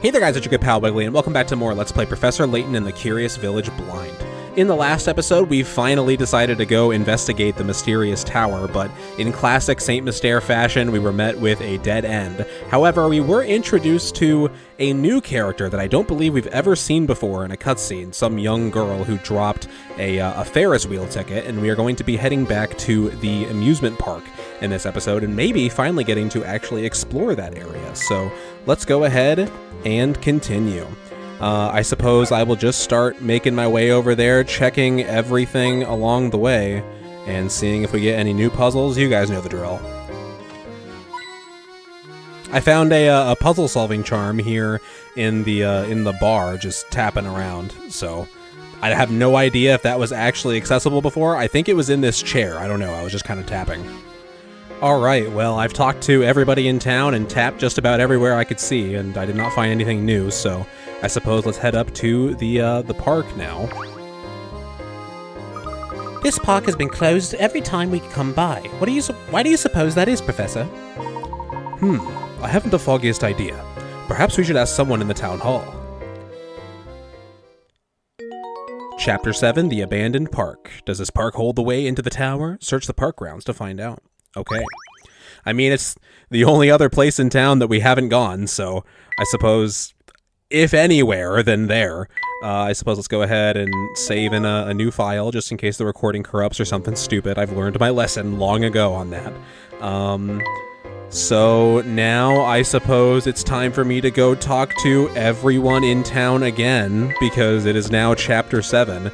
Hey there guys, it's your good pal Wiggly, and welcome back to more Let's Play Professor Layton in the Curious Village Blind. In the last episode, we finally decided to go investigate the mysterious tower, but in classic Saint Mystere fashion, we were met with a dead end. However, we were introduced to a new character that I don't believe we've ever seen before in a cutscene, some young girl who dropped a Ferris wheel ticket, and we are going to be heading back to the amusement park in this episode, and maybe finally getting to actually explore that area. So let's go ahead and continue. I suppose I will just start making my way over there, checking everything along the way, and seeing if we get any new puzzles. You guys know the drill. I found a puzzle-solving charm here in the bar, just tapping around. So I have no idea if that was actually accessible before. I think it was in this chair. I don't know. I was just kind of tapping. Alright, well, I've talked to everybody in town and tapped just about everywhere I could see, and I did not find anything new, so I suppose let's head up to the park now. This park has been closed every time we come by. Why do you suppose that is, Professor? I haven't the foggiest idea. Perhaps we should ask someone in the town hall. Chapter 7, The Abandoned Park. Does this park hold the way into the tower? Search the park grounds to find out. Okay. I mean, it's the only other place in town that we haven't gone, so I suppose, if anywhere, then there. I suppose let's go ahead and save in a new file, just in case the recording corrupts or something stupid. I've learned my lesson long ago on that. So now I suppose it's time for me to go talk to everyone in town again, because it is now Chapter 7,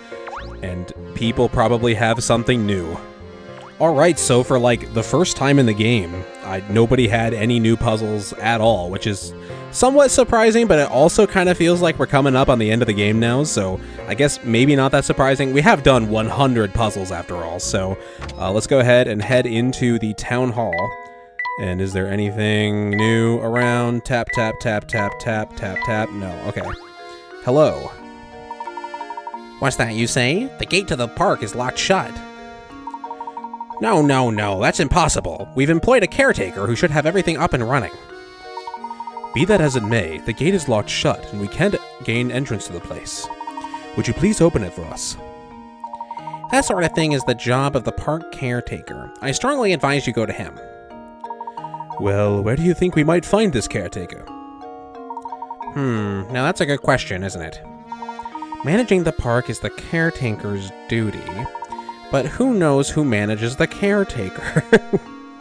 and people probably have something new. Alright, so for like the first time in the game, nobody had any new puzzles at all, which is somewhat surprising, but it also kind of feels like we're coming up on the end of the game now, so I guess maybe not that surprising. We have done 100 puzzles after all, so let's go ahead and head into the town hall. And is there anything new around? Tap, tap, tap, tap, tap, tap, tap. No, okay. Hello. What's that you say? The gate to the park is locked shut. No, that's impossible. We've employed a caretaker who should have everything up and running. Be that as it may, the gate is locked shut, and we can't gain entrance to the place. Would you please open it for us? That sort of thing is the job of the park caretaker. I strongly advise you go to him. Well, where do you think we might find this caretaker? Now that's a good question, isn't it? Managing the park is the caretaker's duty. But who knows who manages the caretaker?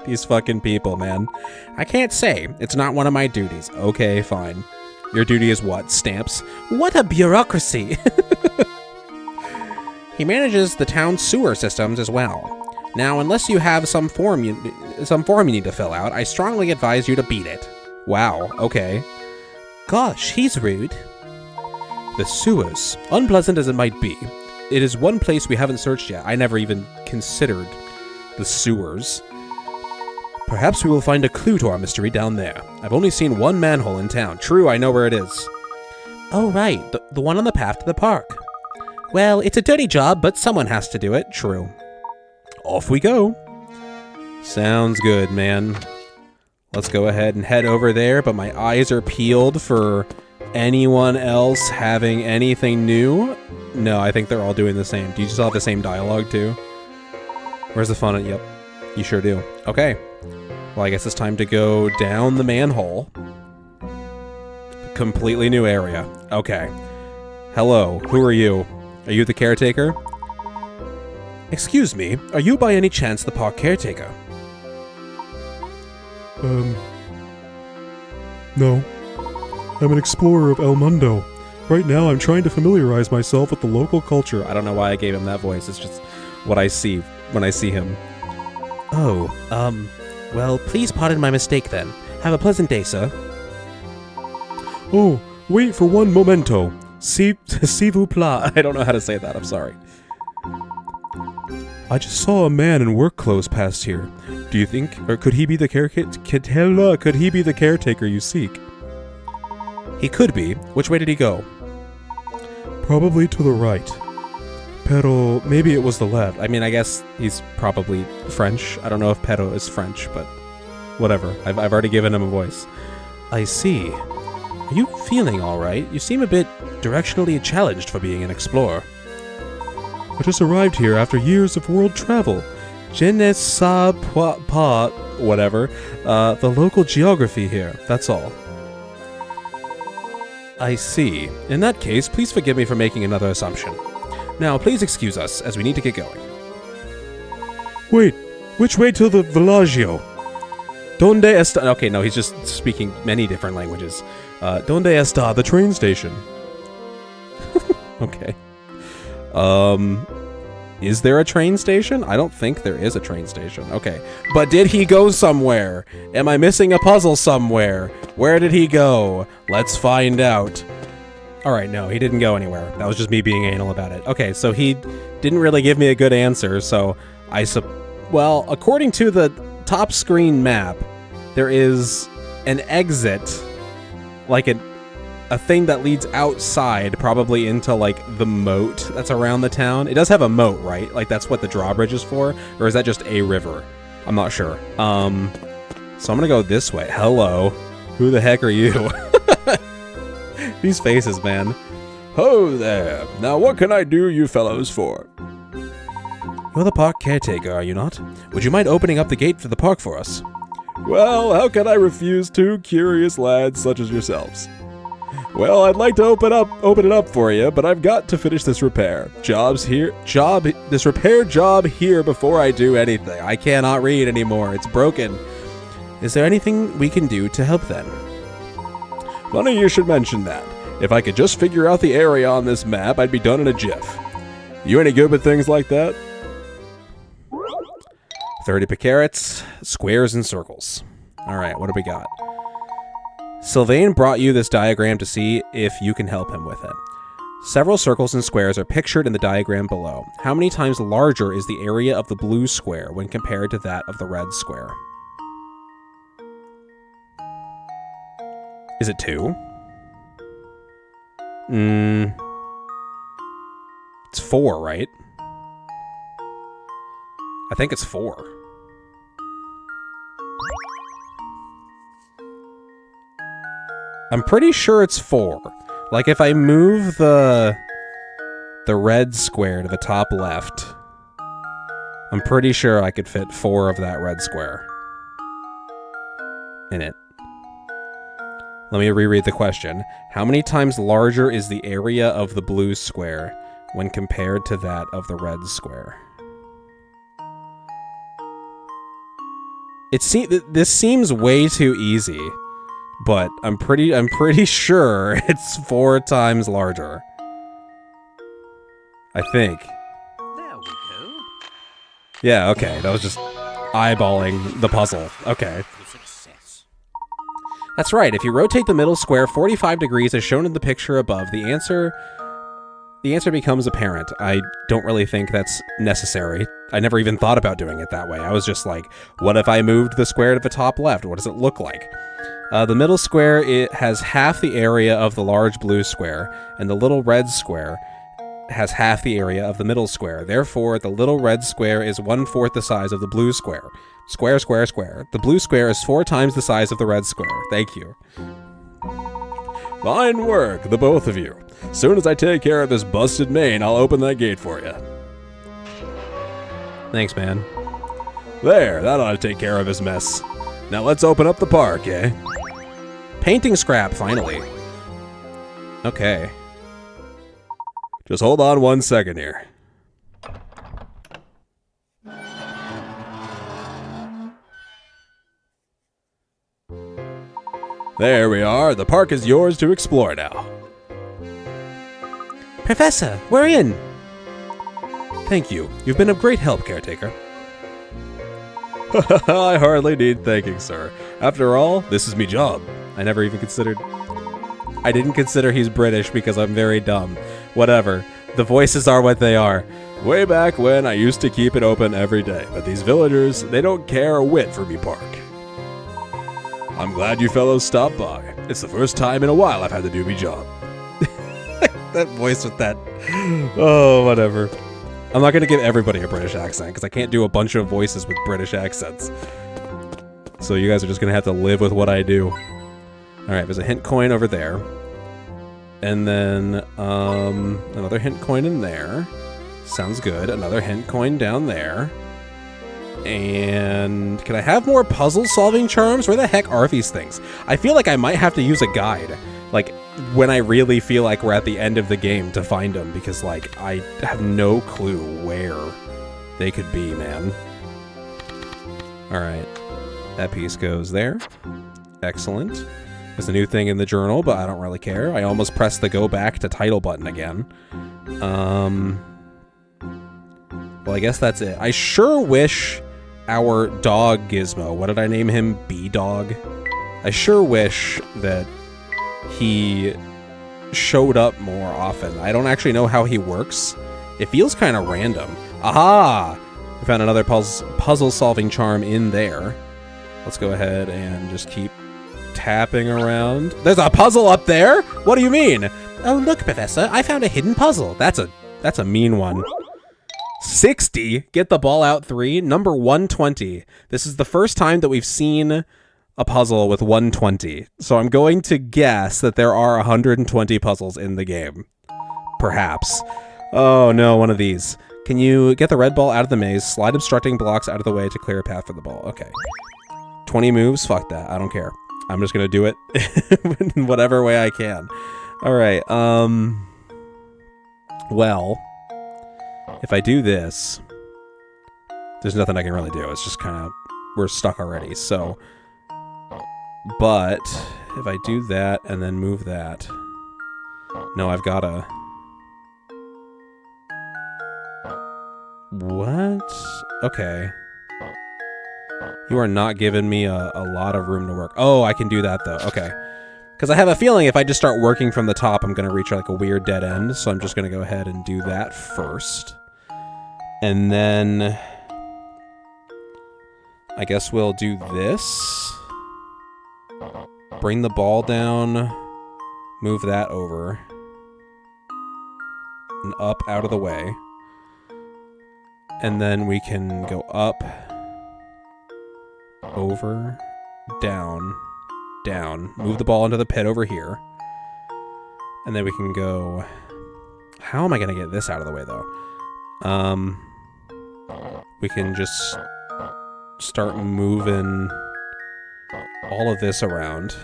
These fucking people, man. I can't say. It's not one of my duties. Okay, fine. Your duty is what? Stamps? What a bureaucracy! He manages the town's sewer systems as well. Now, unless you have some form you need to fill out, I strongly advise you to beat it. Wow, okay. Gosh, he's rude. The sewers, unpleasant as it might be, it is one place we haven't searched yet. I never even considered the sewers. Perhaps we will find a clue to our mystery down there. I've only seen one manhole in town. True, I know where it is. Oh, right. The one on the path to the park. Well, it's a dirty job, but someone has to do it. True. Off we go. Sounds good, man. Let's go ahead and head over there, but my eyes are peeled for anyone else having anything new. No, I think they're all doing the same. Do you just all have the same dialogue too? Where's the fun? Yep, you sure do. Okay. Well, I guess it's time to go down the manhole. Completely new area. Okay. Hello, who are you? Are you the caretaker? Excuse me, are you by any chance the park caretaker? No. I'm an explorer of El Mundo. Right now, I'm trying to familiarize myself with the local culture. I don't know why I gave him that voice. It's just what I see when I see him. Oh, well, please pardon my mistake then. Have a pleasant day, sir. Oh, wait for one momento. S'il vous plaît. I don't know how to say that. I'm sorry. I just saw a man in work clothes past here. Do you think, or could he be the Could he be the caretaker you seek? He could be. Which way did he go? Probably to the right. Pero maybe it was the left. I mean, I guess he's probably French. I don't know if pero is French, but whatever. I've already given him a voice. I see. Are you feeling alright? You seem a bit directionally challenged for being an explorer. I just arrived here after years of world travel. Je ne sais pas, whatever, the local geography here, that's all. I see. In that case, please forgive me for making another assumption. Now, please excuse us, as we need to get going. Wait, which way to the villaggio? Donde está... Okay, no, he's just speaking many different languages. Donde está The train station. Okay. Is there a train station? I don't think there is a train station. Okay. But did he go somewhere? Am I missing a puzzle somewhere? Where did he go? Let's find out. Alright, no, he didn't go anywhere. That was just me being anal about it. Okay, so he didn't really give me a good answer, so well, according to the top screen map, there is an exit, like a thing that leads outside, probably into, like, the moat that's around the town. It does have a moat, right? Like, that's what the drawbridge is for? Or is that just a river? I'm not sure. So I'm gonna go this way. Hello. Who the heck are you? These faces, man. Ho there. Now what can I do you fellows for? You're the park caretaker, are you not? Would you mind opening up the gate for the park for us? Well, how can I refuse two curious lads such as yourselves? Well, I'd like to open it up for you, but I've got to finish this repair. This repair job here before I do anything. I cannot read anymore. It's broken. Is there anything we can do to help then? Funny you should mention that. If I could just figure out the area on this map, I'd be done in a jiff. You any good with things like that? 30 carats, squares and circles. Alright, what do we got? Sylvain brought you this diagram to see if you can help him with it. Several circles and squares are pictured in the diagram below. How many times larger is the area of the blue square when compared to that of the red square? Is it 2? It's 4, right? I think it's 4. I'm pretty sure it's 4. Like, if I move the red square to the top left, I'm pretty sure I could fit 4 of that red square in it. Let me reread the question. How many times larger is the area of the blue square when compared to that of the red square? This seems way too easy, but I'm pretty sure it's 4 times larger. I think. There we go. Yeah, okay. That was just eyeballing the puzzle. Okay. That's right. If you rotate the middle square 45 degrees as shown in the picture above, the answer becomes apparent. I don't really think that's necessary. I never even thought about doing it that way. I was just like, what if I moved the square to the top left? What does it look like? The middle square, it has half the area of the large blue square, and the little red square has half the area of the middle square. Therefore, the little red square is 1/4 the size of the blue square. Square, square, square. The blue square is 4 times the size of the red square. Thank you. Fine work, the both of you. Soon as I take care of this busted mane, I'll open that gate for you. Thanks, man. There, that ought to take care of his mess. Now let's open up the park, eh? Painting scrap, finally. Okay. Just hold on 1 second here. There we are. The park is yours to explore now. Professor, we're in! Thank you. You've been of great help, caretaker. I hardly need thanking, sir. After all, this is me job. I didn't consider he's British because I'm very dumb. Whatever. The voices are what they are. Way back when, I used to keep it open every day, but these villagers, they don't care a whit for me park. I'm glad you fellows stopped by. It's the first time in a while I've had to do me job. That voice with that... Oh, whatever. I'm not going to give everybody a British accent, because I can't do a bunch of voices with British accents. So you guys are just going to have to live with what I do. Alright, there's a hint coin over there. And then, another hint coin in there. Sounds good. Another hint coin down there. And can I have more puzzle-solving charms? Where the heck are these things? I feel like I might have to use a guide. Like, when I really feel like we're at the end of the game to find them. Because, like, I have no clue where they could be, man. Alright. That piece goes there. Excellent. There's a new thing in the journal, but I don't really care. I almost pressed the go back to title button again. Well, I guess that's it. I sure wish our dog Gizmo, what did I name him? B-Dog? I sure wish that he showed up more often. I don't actually know how he works. It feels kind of random. Aha! We found another puzzle-solving charm in there. Let's go ahead and just keep tapping around. There's a puzzle up there? What do you mean? Oh, look, Professor, I found a hidden puzzle. That's a mean one. 60? Get the ball out 3. Number 120. This is the first time that we've seen a puzzle with 120. So I'm going to guess that there are 120 puzzles in the game. Perhaps. Oh no, one of these. Can you get the red ball out of the maze, slide obstructing blocks out of the way to clear a path for the ball? Okay. 20 moves? Fuck that. I don't care. I'm just gonna do it in whatever way I can. Alright, well, if I do this, there's nothing I can really do. It's just kind of, we're stuck already, so. But, if I do that and then move that, no, I've gotta. What? Okay. You are not giving me a lot of room to work. Oh, I can do that, though. Okay. Because I have a feeling if I just start working from the top, I'm going to reach like a weird dead end. So I'm just going to go ahead and do that first. And then I guess we'll do this. Bring the ball down. Move that over. And up out of the way. And then we can go up. Over, down, down. Move the ball into the pit over here. And then we can go... How am I going to get this out of the way, though? We can just start moving all of this around.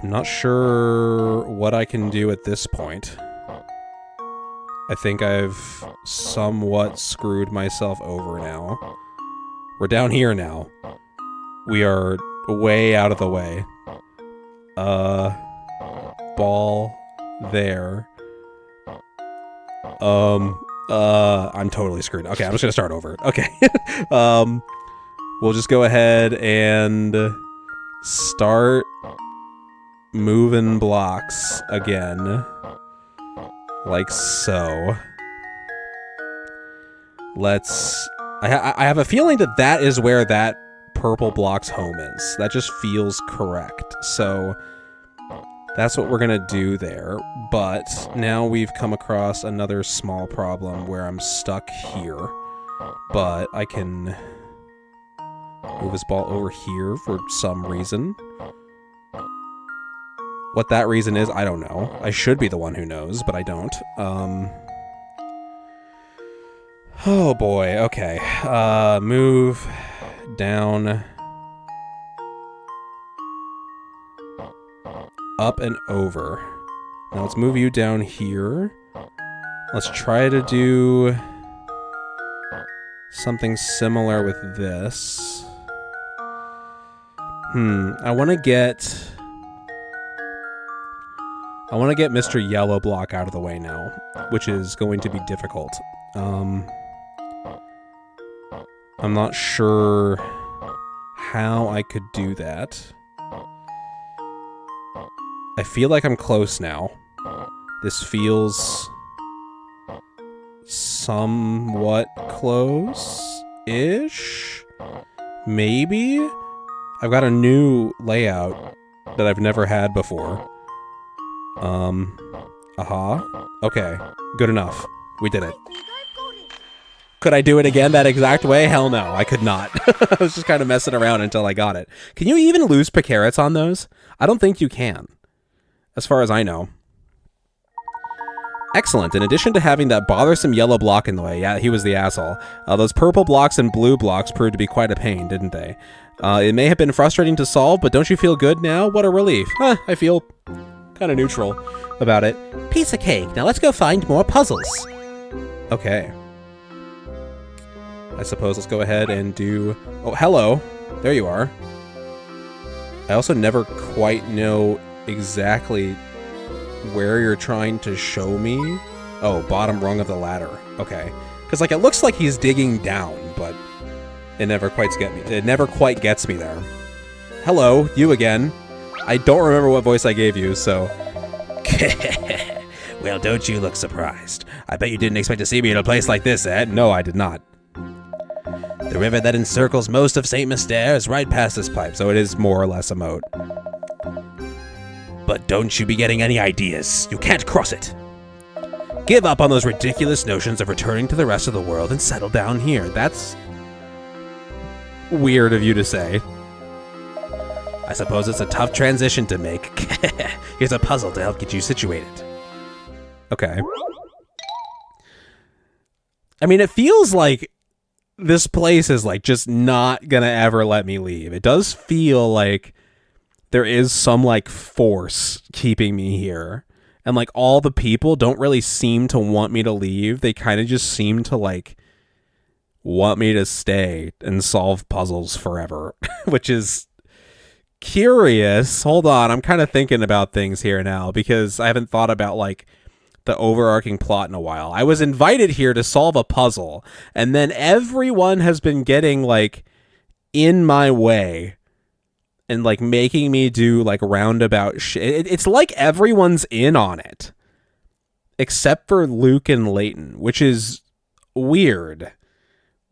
I'm not sure what I can do at this point. I think I've somewhat screwed myself over now. We're down here now. We are way out of the way. Ball there. I'm totally screwed. Okay, I'm just gonna start over. Okay. We'll just go ahead and start moving blocks again. Like so. Let's... I have a feeling that that is where that purple block's home is. That just feels correct. So that's what we're gonna do there. But now we've come across another small problem where I'm stuck here. But I can move this ball over here for some reason. What that reason is, I don't know. I should be the one who knows, but I don't. Oh boy, okay. Move down. Up and over. Now let's move you down here. Let's try to do something similar with this. I want to get Mr. Yellow Block out of the way now, which is going to be difficult. I'm not sure how I could do that. I feel like I'm close now. This feels somewhat close-ish? Maybe? I've got a new layout that I've never had before. Okay, good enough. We did it. Could I do it again that exact way? Hell no, I could not. I was just kind of messing around until I got it. Can you even lose Picarets on those? I don't think you can, as far as I know. Excellent. In addition to having that bothersome yellow block in the way, yeah, he was the asshole, those purple blocks and blue blocks proved to be quite a pain, didn't they? It may have been frustrating to solve, but don't you feel good now? What a relief. I feel kind of neutral about it. Piece of cake. Now let's go find more puzzles. Okay. I suppose let's go ahead and do... Oh, hello. There you are. I also never quite know exactly where you're trying to show me. Oh, bottom rung of the ladder. Okay. Because, like, it looks like he's digging down, but it never quite gets me there. Hello, you again. I don't remember what voice I gave you, so... Well, don't you look surprised. I bet you didn't expect to see me in a place like this, Ed. No, I did not. The river that encircles most of St. Mystere is right past this pipe, so it is more or less a moat. But don't you be getting any ideas. You can't cross it. Give up on those ridiculous notions of returning to the rest of the world and settle down here. That's weird of you to say. I suppose it's a tough transition to make. Here's a puzzle to help get you situated. Okay. I mean, it feels like this place is like just not gonna ever let me leave. It does feel like there is some like force keeping me here. And like all the people don't really seem to want me to leave. They kind of just seem to like want me to stay and solve puzzles forever, which is curious. Hold on, I'm kind of thinking about things here now because I haven't thought about like the overarching plot in a while. I was invited here to solve a puzzle, and then everyone has been getting like in my way and like making me do like roundabout shit. It's like everyone's in on it except for Luke and Layton, which is weird.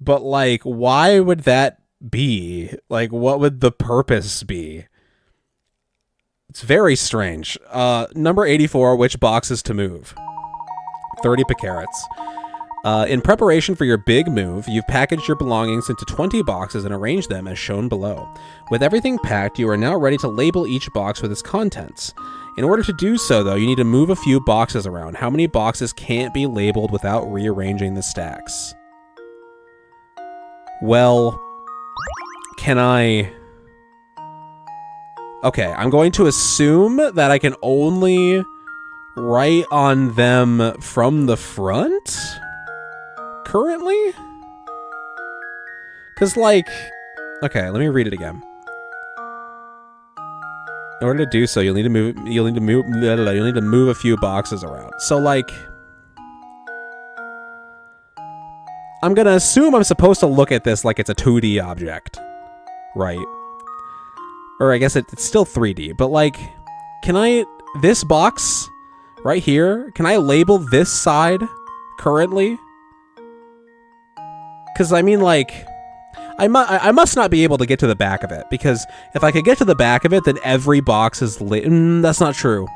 But like, why would that be? Like, what would the purpose be? It's very strange. Number 84, which boxes to move? 30 Picarets. In preparation for your big move, you've packaged your belongings into 20 boxes and arranged them as shown below. With everything packed, you are now ready to label each box with its contents. In order to do so, though, you need to move a few boxes around. How many boxes can't be labeled without rearranging the stacks? Well, can I... Okay, I'm going to assume that I can only write on them from the front? Currently? Because, like... Okay, let me read it again. In order to do so, you'll need to move a few boxes around. So, like... I'm gonna assume I'm supposed to look at this like it's a 2D object. Right? Or I guess it's still 3D, but like, can I, this box right here, can I label this side currently? Because I mean, like, I must not be able to get to the back of it, because if I could get to the back of it, then every box is lit. That's not true.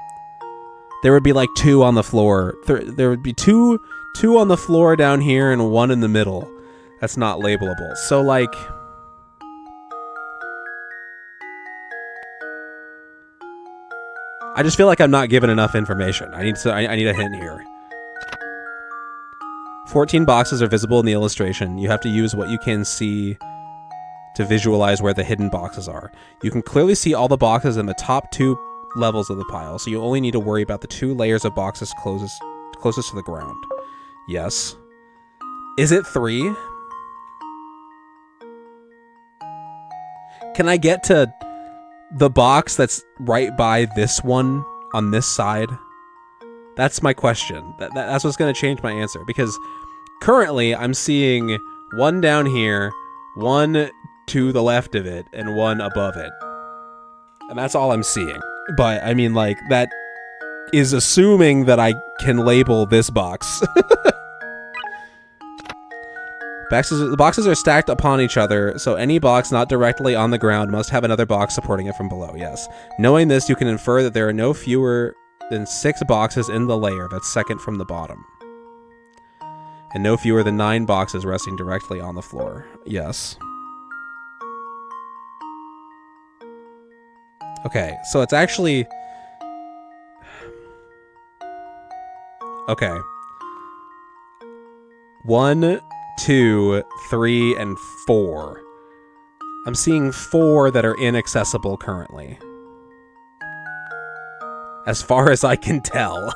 There would be like 2 on the floor. There would be two on the floor down here and 1 in the middle. That's not labelable. So like... I just feel like I'm not given enough information. I need a hint here. 14 boxes are visible in the illustration. You have to use what you can see to visualize where the hidden boxes are. You can clearly see all the boxes in the top 2 levels of the pile, so you only need to worry about the 2 layers of boxes closest to the ground. Yes. Is it 3? Can I get to the box that's right by this one on this side? That's my question. That's what's going to change my answer, because currently I'm seeing 1 down here, 1 to the left of it, and 1 above it. And that's all I'm seeing. But, I mean, like, that is assuming that I can label this box. The boxes are stacked upon each other, so any box not directly on the ground must have another box supporting it from below, yes. Knowing this, you can infer that there are no fewer than 6 boxes in the layer that's second from the bottom. And no fewer than 9 boxes resting directly on the floor. Yes. Okay, so it's actually... Okay. 1, 2, 3, and 4. I'm seeing 4 that are inaccessible currently. As far as I can tell.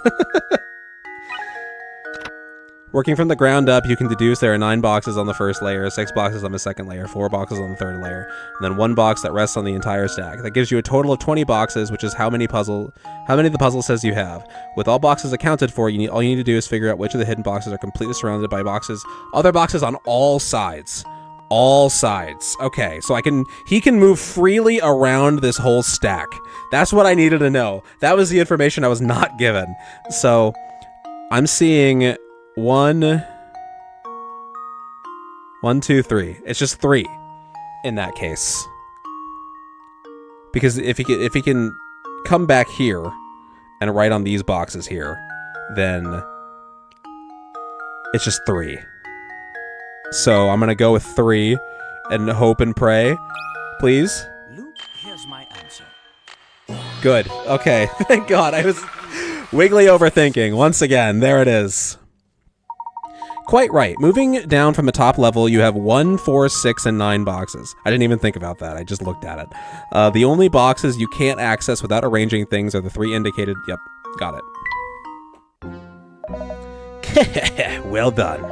Working from the ground up, you can deduce there are 9 boxes on the first layer, 6 boxes on the second layer, 4 boxes on the third layer, and then 1 box that rests on the entire stack. That gives you a total of 20 boxes, which is how many the puzzle says you have. With all boxes accounted for, all you need to do is figure out which of the hidden boxes are completely surrounded by other boxes on all sides. All sides. Okay, so he can move freely around this whole stack. That's what I needed to know. That was the information I was not given. So, I'm seeing 1, 2, 3. It's just 3 in that case. Because if he can come back here and write on these boxes here, then it's just 3. So I'm gonna go with 3 and hope and pray. Please? Luke, here's my answer. Good. Okay. Thank God. I was Wiggly overthinking. Once again, there it is. Quite right. Moving down from the top level, you have 1, 4, 6, and 9 boxes. I didn't even think about that. I just looked at it. The only boxes you can't access without arranging things are the 3 indicated. Yep. Got it. Well done.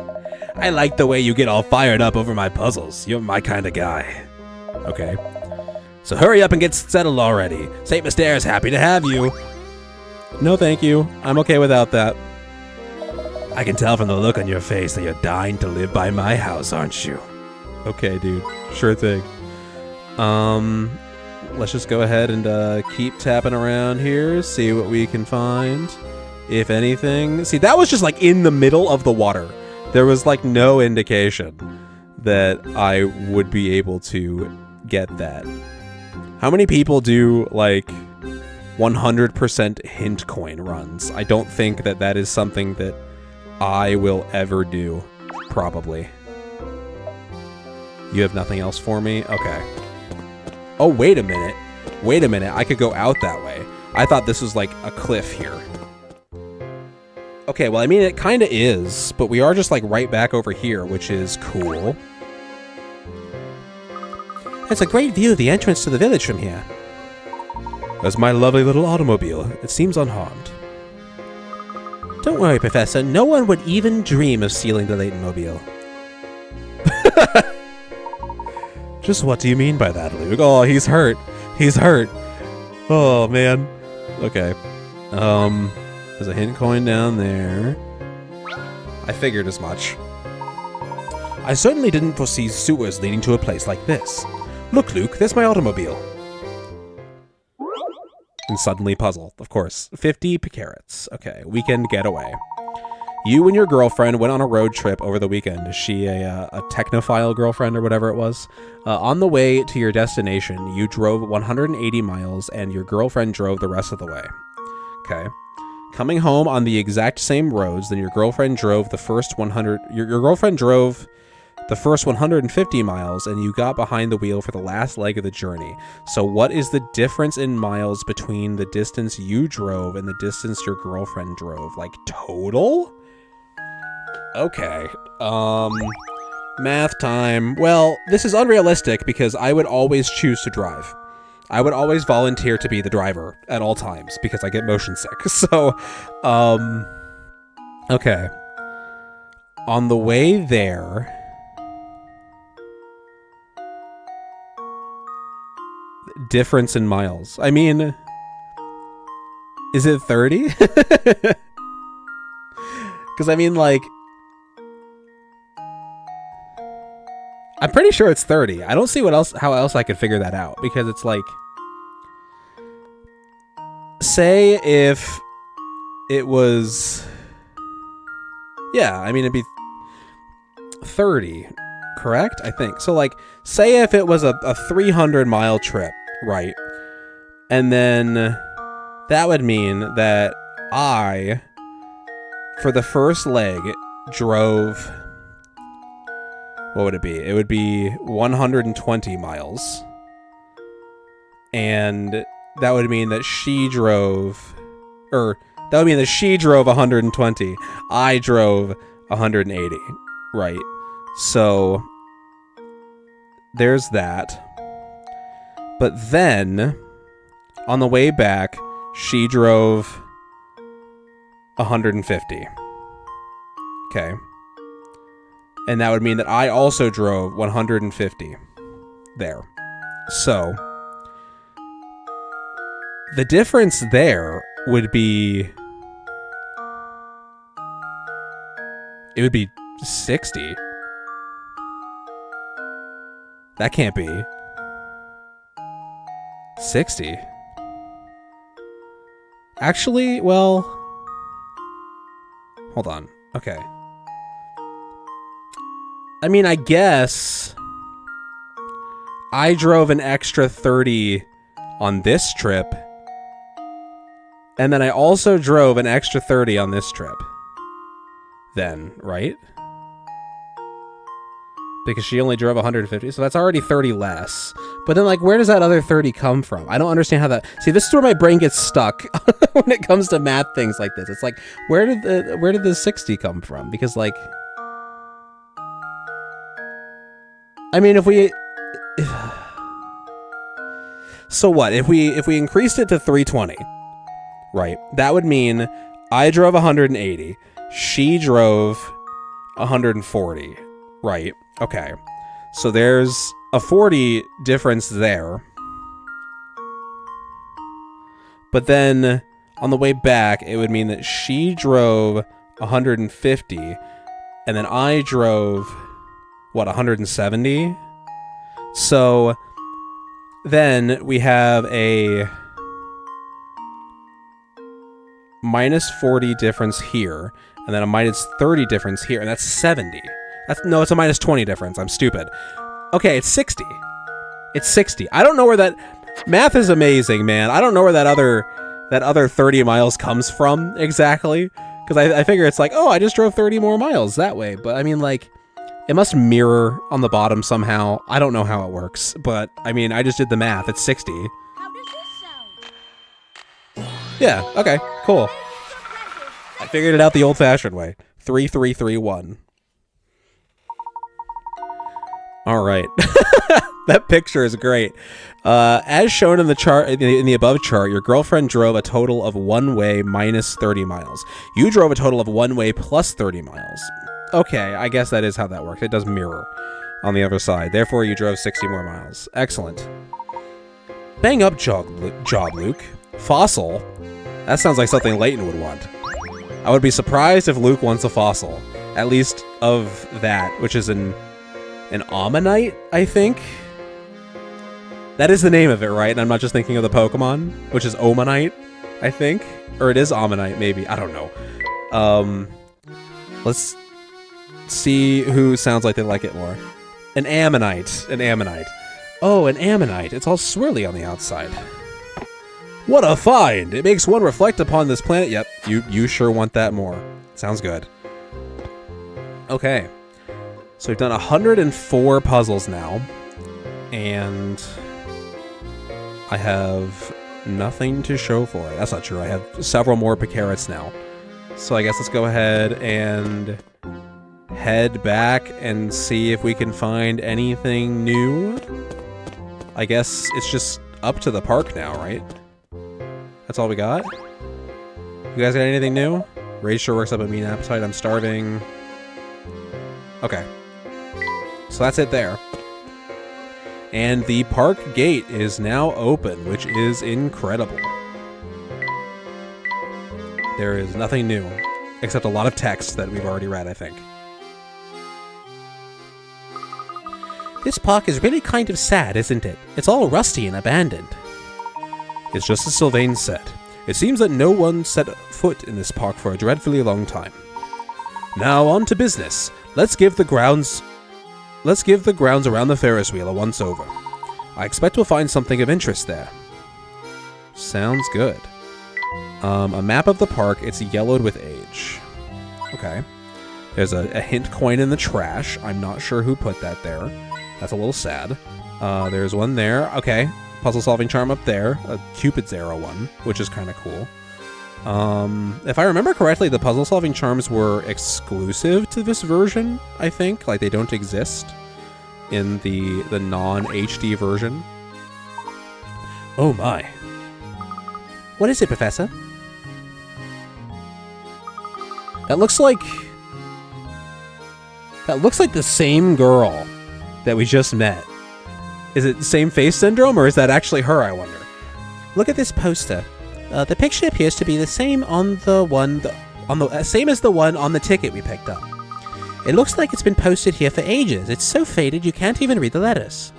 I like the way you get all fired up over my puzzles. You're my kind of guy. Okay. So hurry up and get settled already. St. Mysterious happy to have you. No, thank you. I'm okay without that. I can tell from the look on your face that you're dying to live by my house, aren't you? Okay, dude. Sure thing. Let's just go ahead and keep tapping around here, see what we can find, if anything. See, that was just like in the middle of the water. There was like no indication that I would be able to get that. How many people do like 100% hint coin runs? I don't think that is something that I will ever do, probably. You have nothing else for me? Okay. Oh, wait a minute. Wait a minute. I could go out that way. I thought this was like a cliff here. Okay, well, I mean, it kind of is, but we are just like right back over here, which is cool. It's a great view of the entrance to the village from here. There's my lovely little automobile. It seems unharmed. Don't worry, Professor. No one would even dream of stealing the Layton mobile. Just what do you mean by that, Luke? Oh, he's hurt. He's hurt. Oh, man. Okay. There's a hint coin down there. I figured as much. I certainly didn't foresee sewers leading to a place like this. Look, Luke, there's my automobile. And suddenly puzzle, of course. 50 carats. Okay, weekend getaway. You and your girlfriend went on a road trip over the weekend. Is she a technophile girlfriend or whatever it was? On the way to your destination, you drove 180 miles and your girlfriend drove the rest of the way. Okay. Coming home on the exact same roads, then your girlfriend drove the first 100... Your girlfriend drove the first 150 miles, and you got behind the wheel for the last leg of the journey. So what is the difference in miles between the distance you drove and the distance your girlfriend drove? Like, total? Okay. Math time. Well, this is unrealistic because I would always choose to drive. I would always volunteer to be the driver at all times because I get motion sick. So, okay. On the way there... Difference in miles. I mean... Is it 30? Because, I mean, like... I'm pretty sure it's 30. I don't see how else I could figure that out, because it's like, say if it was, yeah, I mean, it'd be 30, correct? I think. So like, say if it was a 300-mile trip, right? And then that would mean that I, for the first leg, drove... What would it be? It would be 120 miles. And that would mean that she drove... that would mean that she drove 120. I drove 180. Right. So, there's that. But then, on the way back, she drove 150. Okay. And that would mean that I also drove 150 there. So, the difference there would be... It would be 60. That can't be. 60. Actually, well... Hold on. Okay. I mean, I guess I drove an extra 30 on this trip, and then I also drove an extra 30 on this trip. Then, right? Because she only drove 150, so that's already 30 less. But then, like, where does that other 30 come from? I don't understand how that... See, this is where my brain gets stuck when it comes to math things like this. It's like, where did the 60 come from? Because, like... I mean, if we... So what? If we increased it to 320, right, that would mean I drove 180, she drove 140, right? Okay. So there's a 40 difference there. But then on the way back, it would mean that she drove 150, and then I drove... What, 170? So then we have a minus 40 difference here, and then a minus 30 difference here, and that's 70. No, it's a minus 20 difference. I'm stupid. Okay, it's 60. It's 60. I don't know where that... Math is amazing, man. I don't know where that other 30 miles comes from exactly, because I figure it's like, oh, I just drove 30 more miles that way. But I mean, like... It must mirror on the bottom somehow. I don't know how it works, but I mean, I just did the math. It's 60. How does this sound? Yeah, okay, cool. I figured it out the old-fashioned way. 3331. All right. That picture is great. As shown in the chart, in the above chart, your girlfriend drove a total of one-way minus 30 miles. You drove a total of one-way plus 30 miles. Okay, I guess that is how that works. It does mirror on the other side. Therefore, you drove 60 more miles. Excellent. Bang up job, Luke. Fossil? That sounds like something Layton would want. I would be surprised if Luke wants a fossil. At least of that, which is an ammonite, I think? That is the name of it, right? And I'm not just thinking of the Pokemon, which is Omanite, I think? Or it is Ammonite, maybe. I don't know. Let's... see who sounds like they like it more. An ammonite. An ammonite. Oh, an ammonite. It's all swirly on the outside. What a find! It makes one reflect upon this planet. Yep, you sure want that more. Sounds good. Okay. So we've done 104 puzzles now. And I have nothing to show for it. That's not true. I have several more Picarets now. So I guess let's go ahead and... head back and see if we can find anything new. I guess it's just up to the park now, right? That's all we got? You guys got anything new? Rage sure works up a mean appetite. I'm starving. Okay. So that's it there. And the park gate is now open, which is incredible. There is nothing new, except a lot of text that we've already read, I think. This park is really kind of sad, isn't it? It's all rusty and abandoned. It's just as Sylvain said. It seems that no one set foot in this park for a dreadfully long time. Now on to business. Let's give the grounds around the Ferris wheel a once over. I expect we'll find something of interest there. Sounds good. A map of the park. It's yellowed with age. Okay. There's a hint coin in the trash. I'm not sure who put that there. That's a little sad. There's one there. Okay. Puzzle solving charm up there. A Cupid's arrow one, which is kind of cool. If I remember correctly, the puzzle solving charms were exclusive to this version, I think. Like, they don't exist in the non-HD version. Oh my. What is it, Professor? That looks like the same girl that we just met. Is it same face syndrome, or is that actually her, I wonder? Look at this poster. The picture appears to be the same on the one, same as the one on the ticket we picked up. It looks like it's been posted here for ages. It's so faded you can't even read the letters.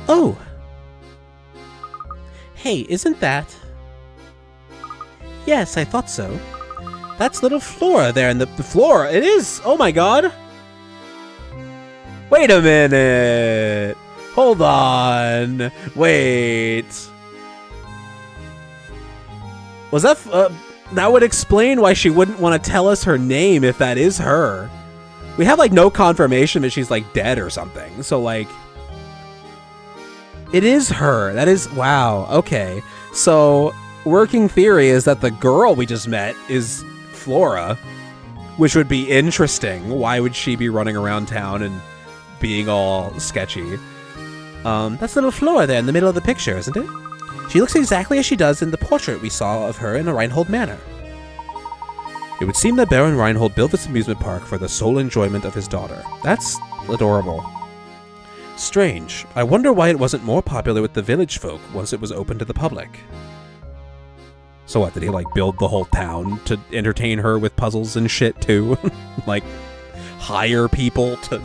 Oh. Hey, isn't that? Yes, I thought so. That's little Flora there in the Flora. It is. Oh my god. Wait a minute. Hold on. Wait. Was that... that would explain why she wouldn't want to tell us her name if that is her. We have, like, no confirmation that she's, like, dead or something. So, like... It is her. That is... Wow. Okay. So, working theory is that the girl we just met is Flora, which would be interesting. Why would she be running around town and being all sketchy? That's little Flora there in the middle of the picture, isn't it? She looks exactly as she does in the portrait we saw of her in the Reinhold Manor. It would seem that Baron Reinhold built this amusement park for the sole enjoyment of his daughter. That's adorable. Strange. I wonder why it wasn't more popular with the village folk once it was open to the public. So what, did he, like, build the whole town to entertain her with puzzles and shit, too? Like, hire people to...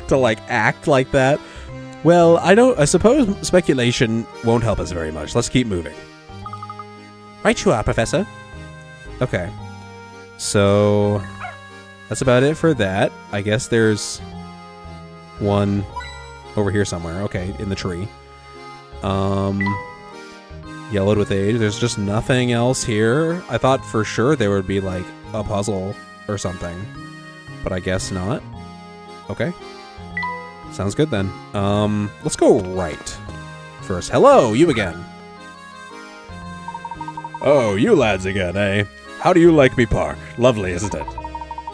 to, like, act like that? Well, I suppose speculation won't help us very much. Let's keep moving. Right you are, Professor. Okay. So, that's about it for that. I guess there's one over here somewhere. Okay, in the tree. Yellowed with age. There's just nothing else here. I thought for sure there would be, like, a puzzle or something. But I guess not. Okay. Sounds good then. Let's go right first. Hello, you again. Oh, you lads again, eh? How do you like me park? Lovely, isn't it?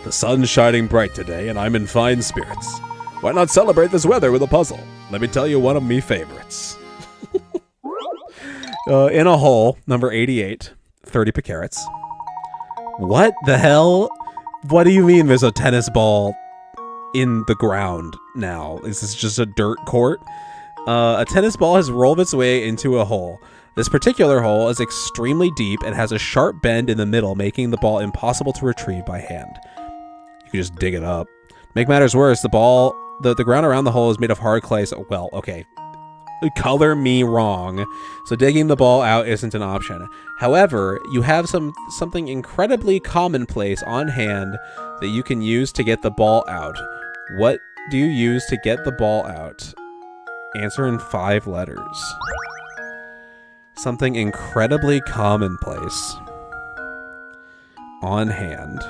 The sun's shining bright today, and I'm in fine spirits. Why not celebrate this weather with a puzzle? Let me tell you one of me favorites. In a hole, number 88, 30 picarats. What the hell? What do you mean there's a tennis ball in the ground now? Is this just a dirt court? A tennis ball has rolled its way into a hole. This particular hole is extremely deep and has a sharp bend in the middle, making the ball impossible to retrieve by hand. You can just dig it up. Make matters worse, the ground around the hole is made of hard clay, so, well, okay. Color me wrong. So digging the ball out isn't an option. However, you have something incredibly commonplace on hand that you can use to get the ball out. What do you use to get the ball out? Answer in 5 letters. Something incredibly commonplace on hand.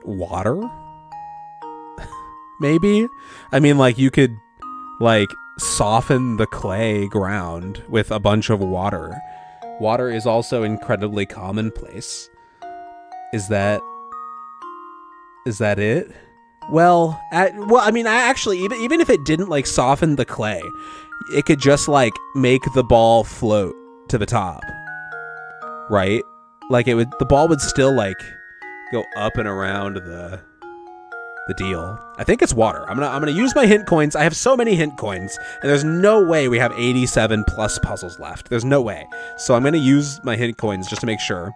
Water? Maybe? I mean, like, you could, like, soften the clay ground with a bunch of water. Water is also incredibly commonplace. Is that it? Well, I mean, actually, even if it didn't, like, soften the clay, it could just, like, make the ball float to the top. Right? Like, the ball would still, like, go up and around the deal. I think it's water. I'm gonna use my hint coins. I have so many hint coins, and there's no way we have 87 plus puzzles left. There's no way. So I'm gonna use my hint coins just to make sure.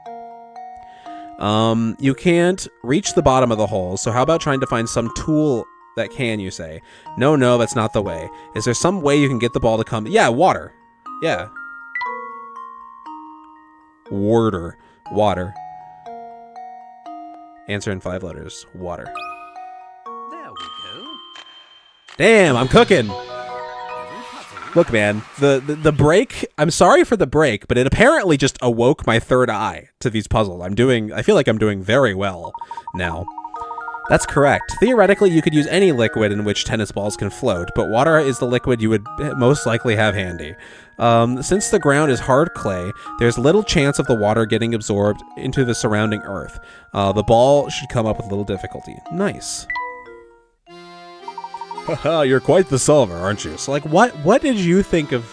You can't reach the bottom of the hole, so how about trying to find some tool that can, you say? No, that's not the way. Is there some way you can get the ball to come? Yeah, water. Yeah. Water. Answer in 5 letters. Water. There Damn, I'm cooking. Look, man, the break, I'm sorry for the break, but it apparently just awoke my third eye to these puzzles. I feel like I'm doing very well now. That's correct. Theoretically, you could use any liquid in which tennis balls can float, but water is the liquid you would most likely have handy. Since the ground is hard clay, there's little chance of the water getting absorbed into the surrounding earth. The ball should come up with little difficulty. Nice. Haha, you're quite the solver, aren't you? So, like, what did you think of...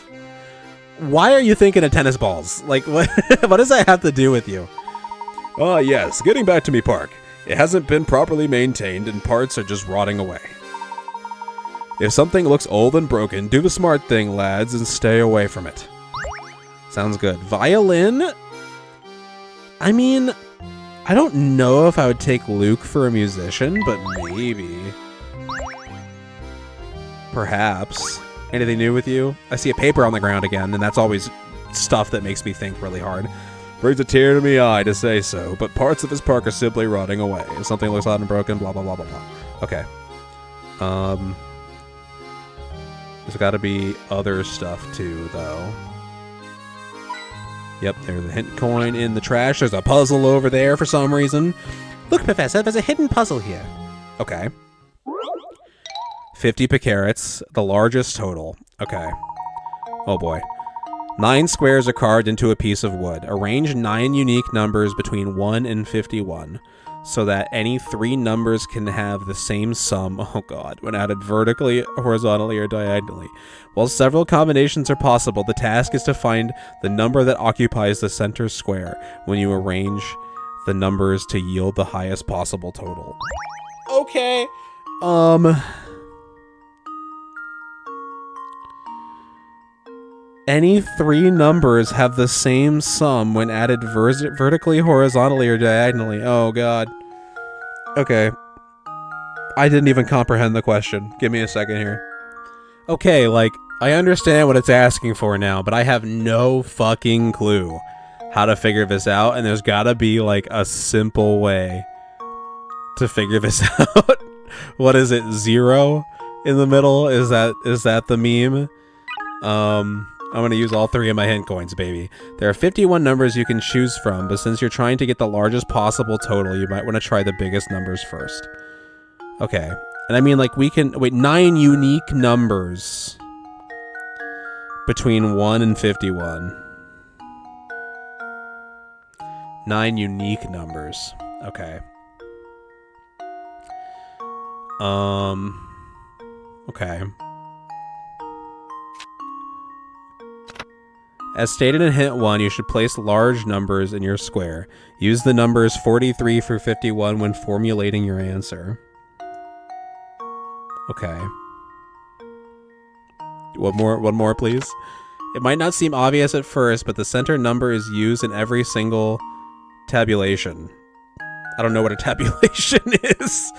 Why are you thinking of tennis balls? Like, what does that have to do with you? Ah, yes, getting back to me park. It hasn't been properly maintained and parts are just rotting away. If something looks old and broken, do the smart thing, lads, and stay away from it. Sounds good. Violin? I mean, I don't know if I would take Luke for a musician, but maybe. Perhaps. Anything new with you? I see a paper on the ground again, and that's always stuff that makes me think really hard. Brings a tear to me eye to say so, but parts of his park are simply rotting away. If something looks odd and broken, blah, blah, blah, blah, blah. Okay. There's gotta be other stuff too, though. Yep, there's a hint coin in the trash. There's a puzzle over there for some reason. Look, Professor, there's a hidden puzzle here. Okay. 50 picarats, the largest total. Okay. Oh boy. 9 squares are carved into a piece of wood. Arrange 9 unique numbers between 1 and 51, so that any 3 numbers can have the same sum, oh god, when added vertically, horizontally, or diagonally. While several combinations are possible, the task is to find the number that occupies the center square when you arrange the numbers to yield the highest possible total. Okay. Any 3 numbers have the same sum when added vertically, horizontally, or diagonally. Oh, God. Okay. I didn't even comprehend the question. Give me a second here. Okay, like, I understand what it's asking for now, but I have no fucking clue how to figure this out, and there's gotta be, like, a simple way to figure this out. What is it, 0 in the middle? Is that the meme? I'm going to use all 3 of my hint coins, baby. There are 51 numbers you can choose from, but since you're trying to get the largest possible total, you might want to try the biggest numbers first. Okay. And I mean, like, we can... Wait, 9 unique numbers between 1 and 51. 9 unique numbers. Okay. Okay. As stated in hint 1, you should place large numbers in your square. Use the numbers 43 through 51 when formulating your answer. Okay. One more, please. It might not seem obvious at first, but the center number is used in every single tabulation. I don't know what a tabulation is.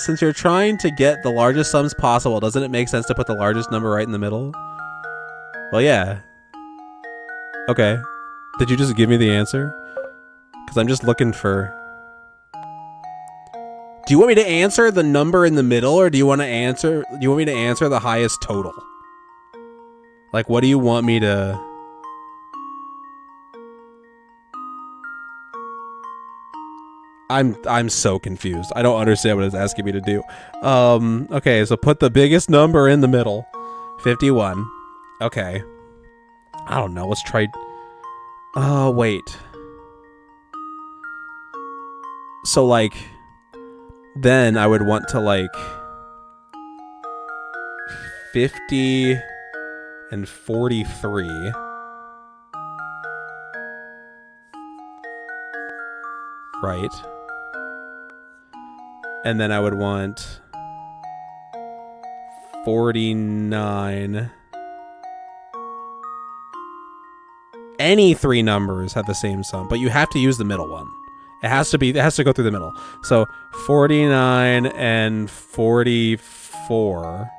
Since you're trying to get the largest sums possible, doesn't it make sense to put the largest number right in the middle? Well, yeah. Okay. Did you just give me the answer? Because I'm just looking for... Do you want me to answer the number in the middle, or do you want me to answer the highest total? Like, what do you want me to... I'm so confused. I don't understand what it's asking me to do. Okay, so put the biggest number in the middle. 51. Okay. I don't know. Let's try... Oh, wait. So, like... Then I would want to, like... 50 and 43. Right. And then I would want... 49... Any 3 numbers have the same sum, but you have to use the middle one. It has to go through the middle. So 49 and 44.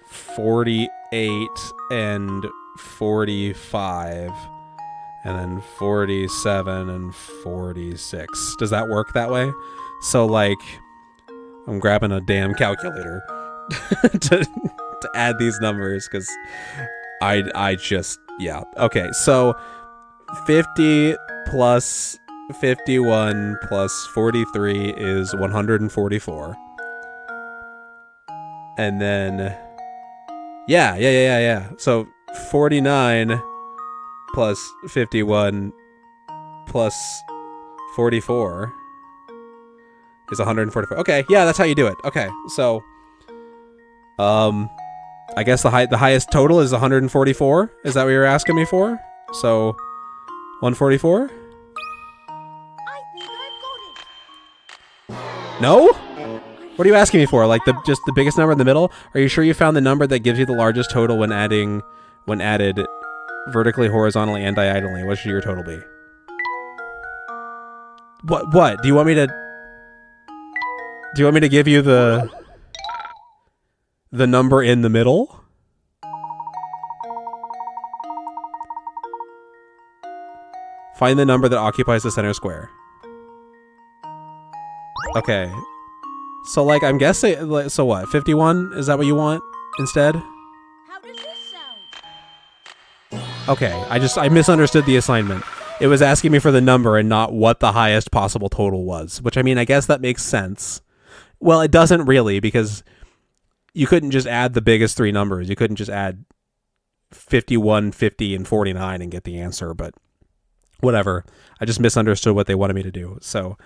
48 and 45. And then 47 and 46. Does that work that way? So, like, I'm grabbing a damn calculator to add these numbers because I just, yeah. Okay, so 50 plus 51 plus 43 is 144. And then, yeah. So 49 plus 51 plus 44 is 144. Okay, yeah, that's how you do it. Okay, so I guess the highest total is 144. Is that what you're asking me for? So 144? I think I've got it. No? What are you asking me for? Like just the biggest number in the middle? Are you sure you found the number that gives you the largest total when added vertically, horizontally, and diagonally? What should your total be? What? Do you want me to give you the number in the middle? Find the number that occupies the center square. Okay. So, like, I'm guessing, so what, 51? Is that what you want instead? How does this sound? Okay, I misunderstood the assignment. It was asking me for the number and not what the highest possible total was, which, I mean, I guess that makes sense. Well, it doesn't really, because you couldn't just add the biggest three numbers. You couldn't just add 51, 50, and 49 and get the answer, but whatever. I just misunderstood what they wanted me to do, so...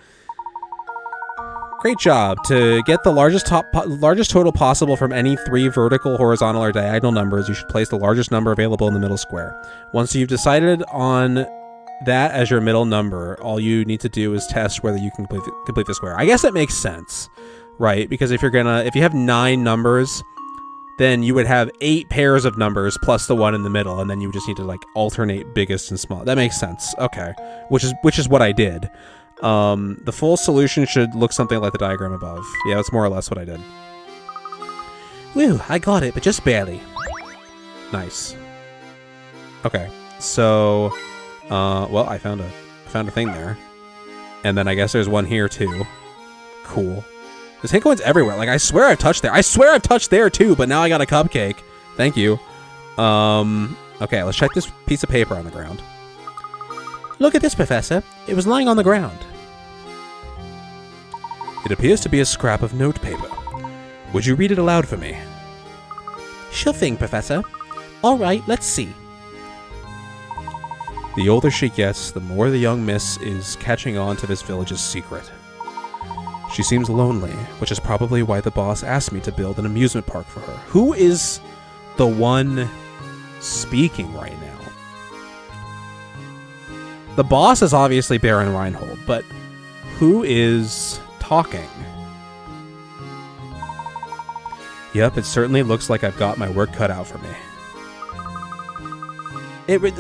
Great job. To get the largest total possible from any three vertical, horizontal, or diagonal numbers, you should place the largest number available in the middle square. Once you've decided on that as your middle number, all you need to do is test whether you can complete the square. I guess that makes sense, right? Because if you have 9 numbers, then you would have 8 pairs of numbers plus the one in the middle, and then you just need to like alternate biggest and small. That makes sense. Okay, which is what I did. The full solution should look something like the diagram above. Yeah, that's more or less what I did. Woo, I got it, but just barely. Nice. Okay, so, well, I found a thing there. And then I guess there's one here too. Cool. There's hit coins everywhere. Like, I swear I've touched there. I swear I've touched there too, but now I got a cupcake. Thank you. Okay, let's check this piece of paper on the ground. Look at this, Professor. It was lying on the ground. It appears to be a scrap of notepaper. Would you read it aloud for me? Sure thing, Professor. All right, let's see. The older she gets, the more the young miss is catching on to this village's secret. She seems lonely, which is probably why the boss asked me to build an amusement park for her. Who is the one speaking right now? The boss is obviously Baron Reinhold, but who is talking? Yep, it certainly looks like I've got my work cut out for me.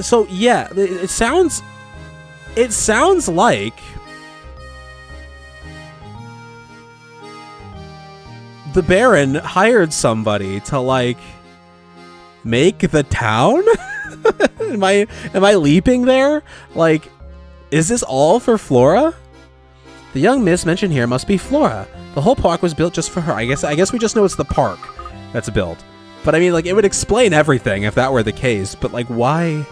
So yeah, it sounds like the Baron hired somebody to like make the town. Am I leaping there? Like, is this all for Flora? The young miss mentioned here must be Flora. The whole park was built just for her. I guess we just know it's the park that's built. But I mean, like, it would explain everything if that were the case. But like, why?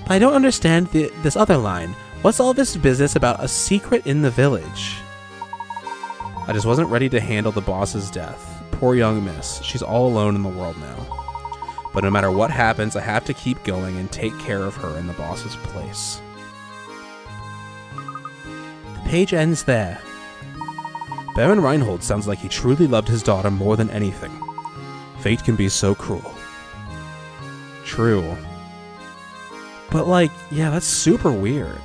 But I don't understand this other line. What's all this business about a secret in the village? I just wasn't ready to handle the boss's death. Poor young miss. She's all alone in the world now. But no matter what happens, I have to keep going and take care of her in the boss's place. The page ends there. Baron Reinhold sounds like he truly loved his daughter more than anything. Fate can be so cruel. True. But like, yeah, that's super weird.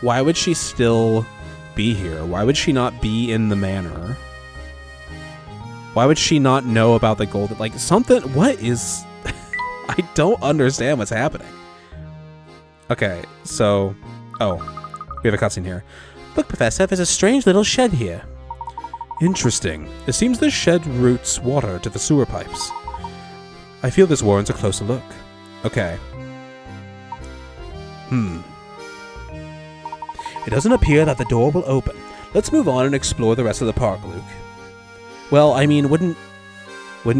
Why would she still be here? Why would she not be in the manor? Why would she not know about the gold? Like, something, what is... I don't understand what's happening. Okay, so... Oh, we have a cutscene here. Look, Professor, there's a strange little shed here. Interesting. It seems the shed routes water to the sewer pipes. I feel this warrants a closer look. Okay. It doesn't appear that the door will open. Let's move on and explore the rest of the park, Luke. Well, I mean, wouldn't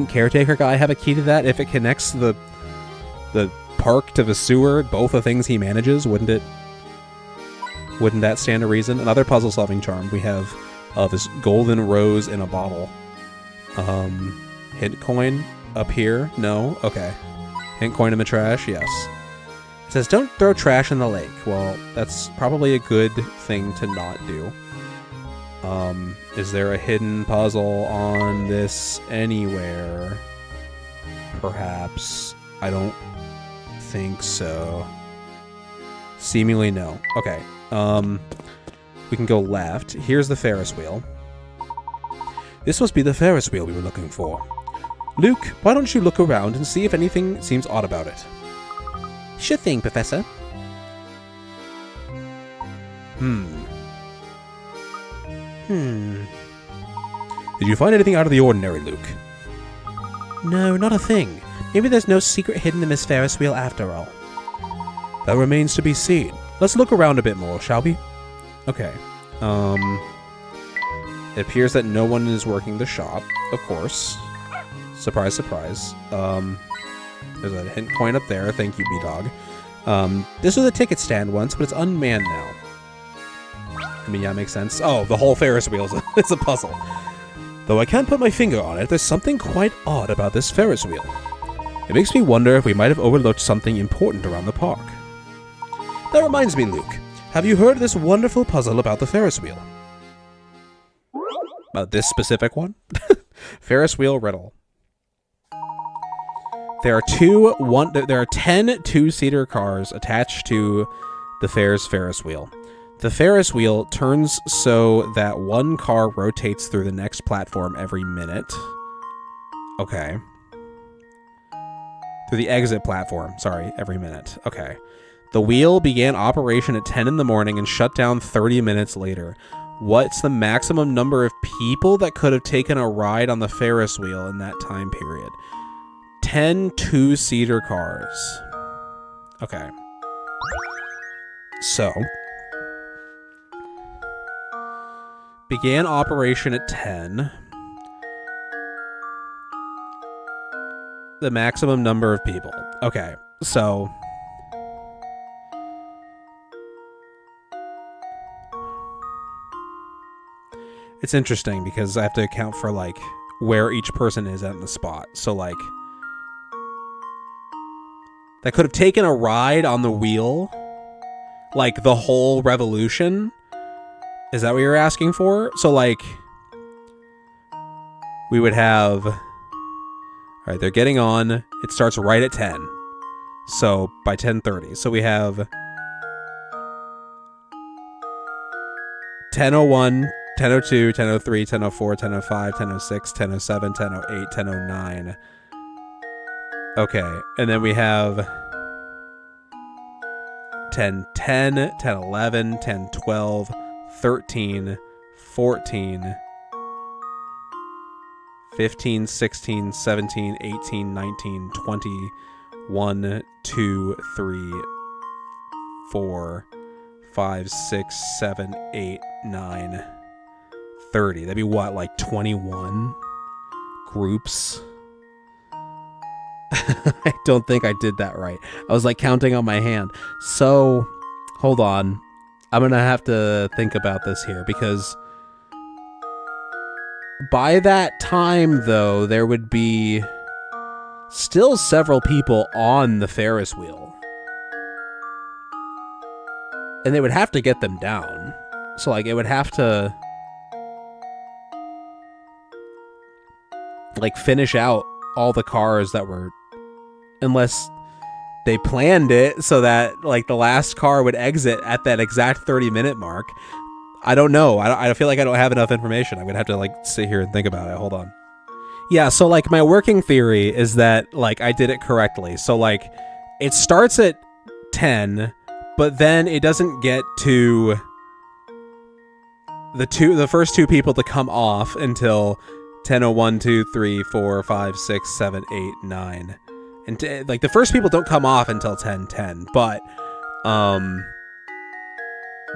caretaker guy have a key to that if it connects the park to the sewer, both the things he manages? Wouldn't that stand to reason? Another puzzle solving charm we have this golden rose in a bottle. Hint coin up here? No? Okay. Hint coin in the trash? Yes. It says don't throw trash in the lake. Well, that's probably a good thing to not do. Is there a hidden puzzle on this anywhere? Perhaps. I don't think so. Seemingly no. Okay. We can go left. Here's the Ferris wheel. This must be the Ferris wheel we were looking for. Luke, why don't you look around and see if anything seems odd about it? Sure thing, Professor. Did you find anything out of the ordinary, Luke? No, not a thing. Maybe there's no secret hidden in this Ferris wheel after all. That remains to be seen. Let's look around a bit more, shall we? Okay. It appears that no one is working the shop, of course. Surprise, surprise. There's a hint coin up there. Thank you, B-Dog. This was a ticket stand once, but it's unmanned now. I mean, yeah, makes sense. Oh, the whole Ferris wheel is a puzzle. Though I can't put my finger on it, there's something quite odd about this Ferris wheel. It makes me wonder if we might have overlooked something important around the park. That reminds me, Luke. Have you heard this wonderful puzzle about the Ferris wheel? About this specific one? Ferris wheel riddle. There are 10 two-seater cars attached to the Ferris wheel. The Ferris wheel turns so that one car rotates through the next platform every minute. Okay. Through the exit platform, sorry, every minute. Okay. The wheel began operation at 10 in the morning and shut down 30 minutes later. What's the maximum number of people that could have taken a ride on the Ferris wheel in that time period? 10 two-seater cars. Okay. So, began operation at 10. The maximum number of people. Okay, so it's interesting because I have to account for like where each person is at in the spot. So like that could have taken a ride on the wheel, like the whole revolution. Is that what you're asking for? So like we would have, all right, they're getting on. It starts right at 10. So by 10:30. So we have 10:01, 10:02, 10:03, 10:04, 10:05, 10:06, 10:07, 10:08, 10:09. Okay, and then we have 10:10, 10:11, 10:12, 13, 14, 15, 16, 17, 18, 19, 20, 1, 2, 3, 4, 5, 6, 7, 8, 9, 30. That'd be what, like 21 groups? I don't think I did that right. I was like counting on my hand. So, hold on. I'm gonna have to think about this here because by that time, though, there would be still several people on the Ferris wheel. And they would have to get them down. So, like, it would have to like finish out all the cars that were, unless they planned it so that like the last car would exit at that exact 30-minute mark. I don't know. I feel like I don't have enough information. I'm gonna have to like sit here and think about it. Hold on. Yeah, so like my working theory is that like I did it correctly. So like it starts at 10, but then it doesn't get to the first two people to come off until 10:01, 2, 3, 4, 5, 6, 7, 8, 9. And like the first people don't come off until 10:10, but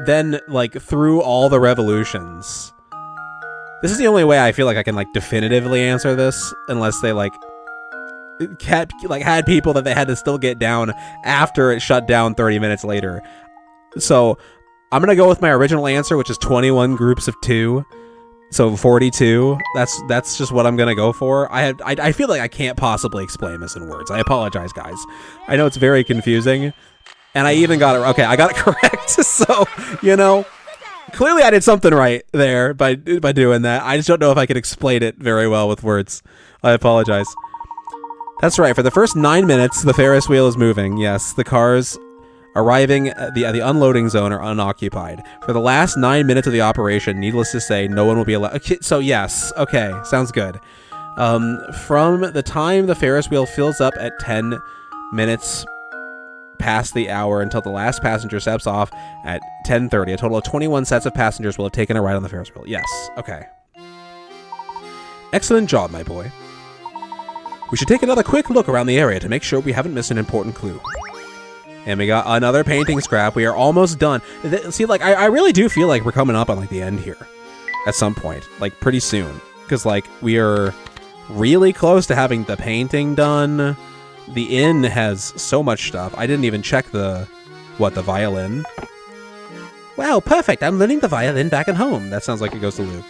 then, like, through all the revolutions... This is the only way I feel like I can, like, definitively answer this, unless they, like, had people that they had to still get down after it shut down 30 minutes later. So, I'm gonna go with my original answer, which is 21 groups of 2. So 42. That's just what I'm gonna go for. I feel like I can't possibly explain this in words. I apologize, guys. I know it's very confusing, and I even got it. Okay, I got it correct. So, you know, clearly I did something right there by doing that. I just don't know if I could explain it very well with words. I apologize. That's right. For the first 9 minutes, the Ferris wheel is moving. Yes, the cars arriving at the unloading zone are unoccupied. For the last 9 minutes of the operation, needless to say, no one will be allowed. Okay, so yes, okay, sounds good. From the time the Ferris wheel fills up at 10 minutes past the hour until the last passenger steps off at 10:30, a total of 21 sets of passengers will have taken a ride on the Ferris wheel. Yes, okay. Excellent job, my boy. We should take another quick look around the area to make sure we haven't missed an important clue. And we got another painting scrap. We are almost done. See, like, I really do feel like we're coming up on, like, the end here. At some point. Like, pretty soon. Because, like, we are really close to having the painting done. The inn has so much stuff. I didn't even check the violin. Wow, perfect. I'm learning the violin back at home. That sounds like it goes to Luke.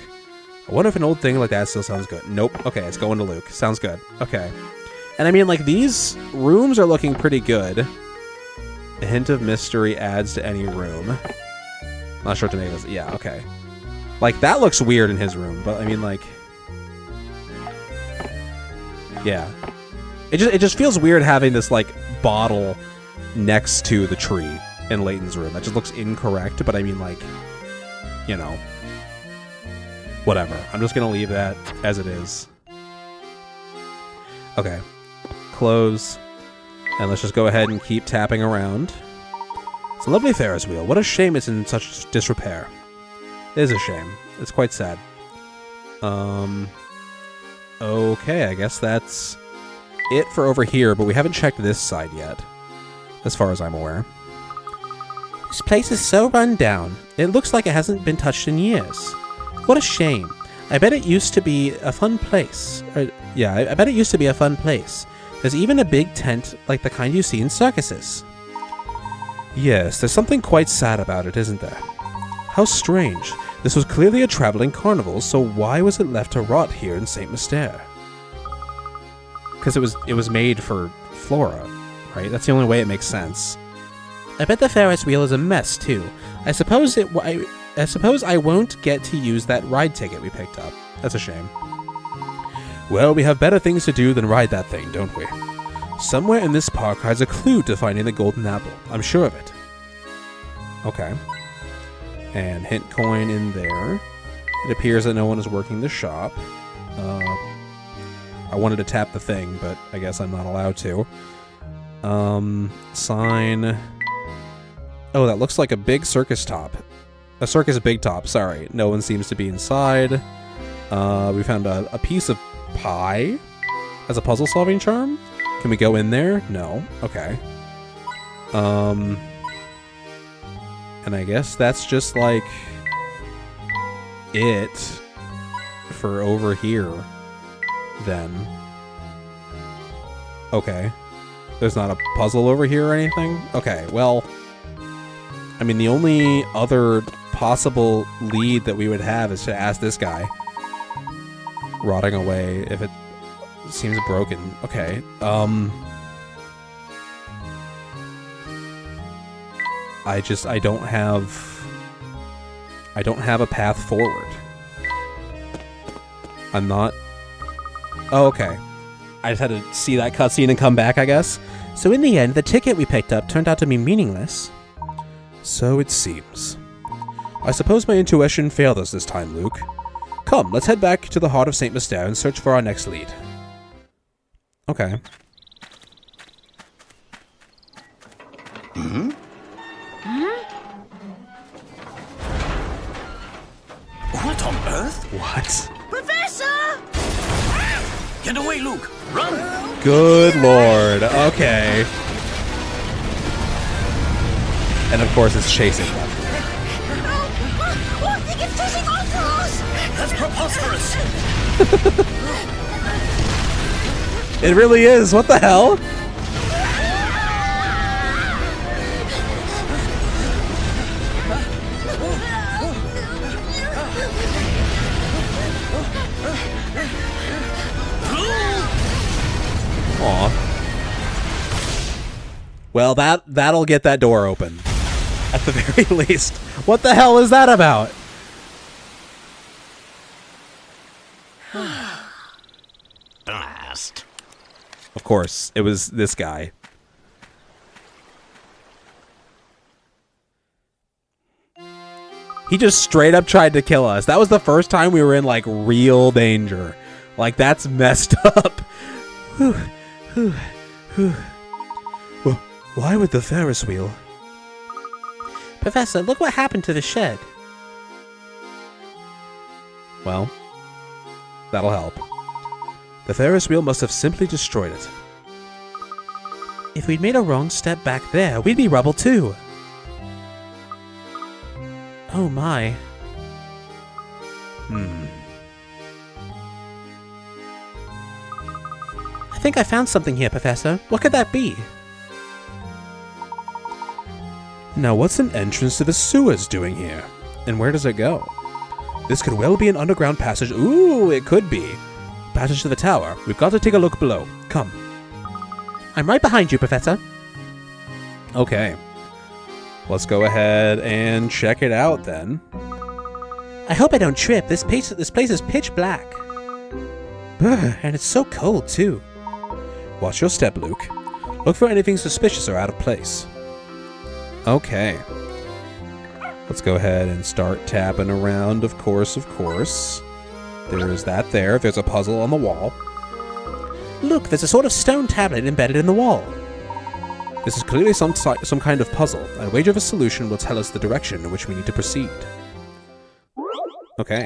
I wonder if an old thing like that still sounds good. Nope. Okay, it's going to Luke. Sounds good. Okay. And I mean, like, these rooms are looking pretty good. A hint of mystery adds to any room. Not sure what to make of this. Yeah, okay. Like, that looks weird in his room, but I mean, like... Yeah. It just feels weird having this, like, bottle next to the tree in Layton's room. That just looks incorrect, but I mean, like... You know. Whatever. I'm just gonna leave that as it is. Okay. Close. And let's just go ahead and keep tapping around. It's a lovely Ferris wheel. What a shame it's in such disrepair. It is a shame. It's quite sad. Okay, I guess that's it for over here, but we haven't checked this side yet, as far as I'm aware. This place is so run down. It looks like it hasn't been touched in years. What a shame. I bet it used to be a fun place. I bet it used to be a fun place. There's even a big tent like the kind you see in circuses. Yes, there's something quite sad about it, isn't there? How strange. This was clearly a traveling carnival, so why was it left to rot here in St. Mystere? Because it was made for Flora, right? That's the only way it makes sense. I bet the Ferris wheel is a mess too. I suppose I won't get to use that ride ticket we picked up. That's a shame. Well, we have better things to do than ride that thing, don't we? Somewhere in this park hides a clue to finding the golden apple. I'm sure of it. Okay. And hint coin in there. It appears that no one is working the shop. I wanted to tap the thing, but I guess I'm not allowed to. Sign. Oh, that looks like a big circus top. A circus big top, sorry. No one seems to be inside. We found a piece of pie as a puzzle solving charm. Can we go in there? No. Okay. And I guess that's just like it for over here then. Okay. There's not a puzzle over here or anything? Okay, well, I mean, the only other possible lead that we would have is to ask this guy. Rotting away if it seems broken. Okay. I don't have a path forward. I'm not... Oh, okay. I just had to see that cutscene and come back, I guess. So in the end, the ticket we picked up turned out to be meaningless. So it seems. I suppose my intuition failed us this time, Luke. Come, let's head back to the heart of St. Mystere and search for our next lead. Okay. Hmm? What on earth? What? Professor! Get away, Luke! Run! Good lord. Okay. And of course it's chasing them. Fishing octopus! That's preposterous! It really is. What the hell? Aw. Well, that'll get that door open. At the very least. What the hell is that about? Blast. Of course, it was this guy. He just straight up tried to kill us. That was the first time we were in, like, real danger. Like, that's messed up. Well, why would the Ferris wheel? Professor, look what happened to the shed. Well, that'll help. The Ferris wheel must have simply destroyed it. If we'd made a wrong step back there, we'd be rubble too. Oh my. I think I found something here, Professor. What could that be? Now, what's an entrance to the sewers doing here? And where does it go? This could well be an underground passage. Ooh, it could be. Passage to the tower. We've got to take a look below. Come. I'm right behind you, Professor. Okay. Let's go ahead and check it out then. I hope I don't trip. This place is pitch black. And it's so cold, too. Watch your step, Luke. Look for anything suspicious or out of place. Okay. Let's go ahead and start tapping around, of course. There's that there. There's a puzzle on the wall. Look, there's a sort of stone tablet embedded in the wall. This is clearly some kind of puzzle. A wager of a solution will tell us the direction in which we need to proceed. Okay.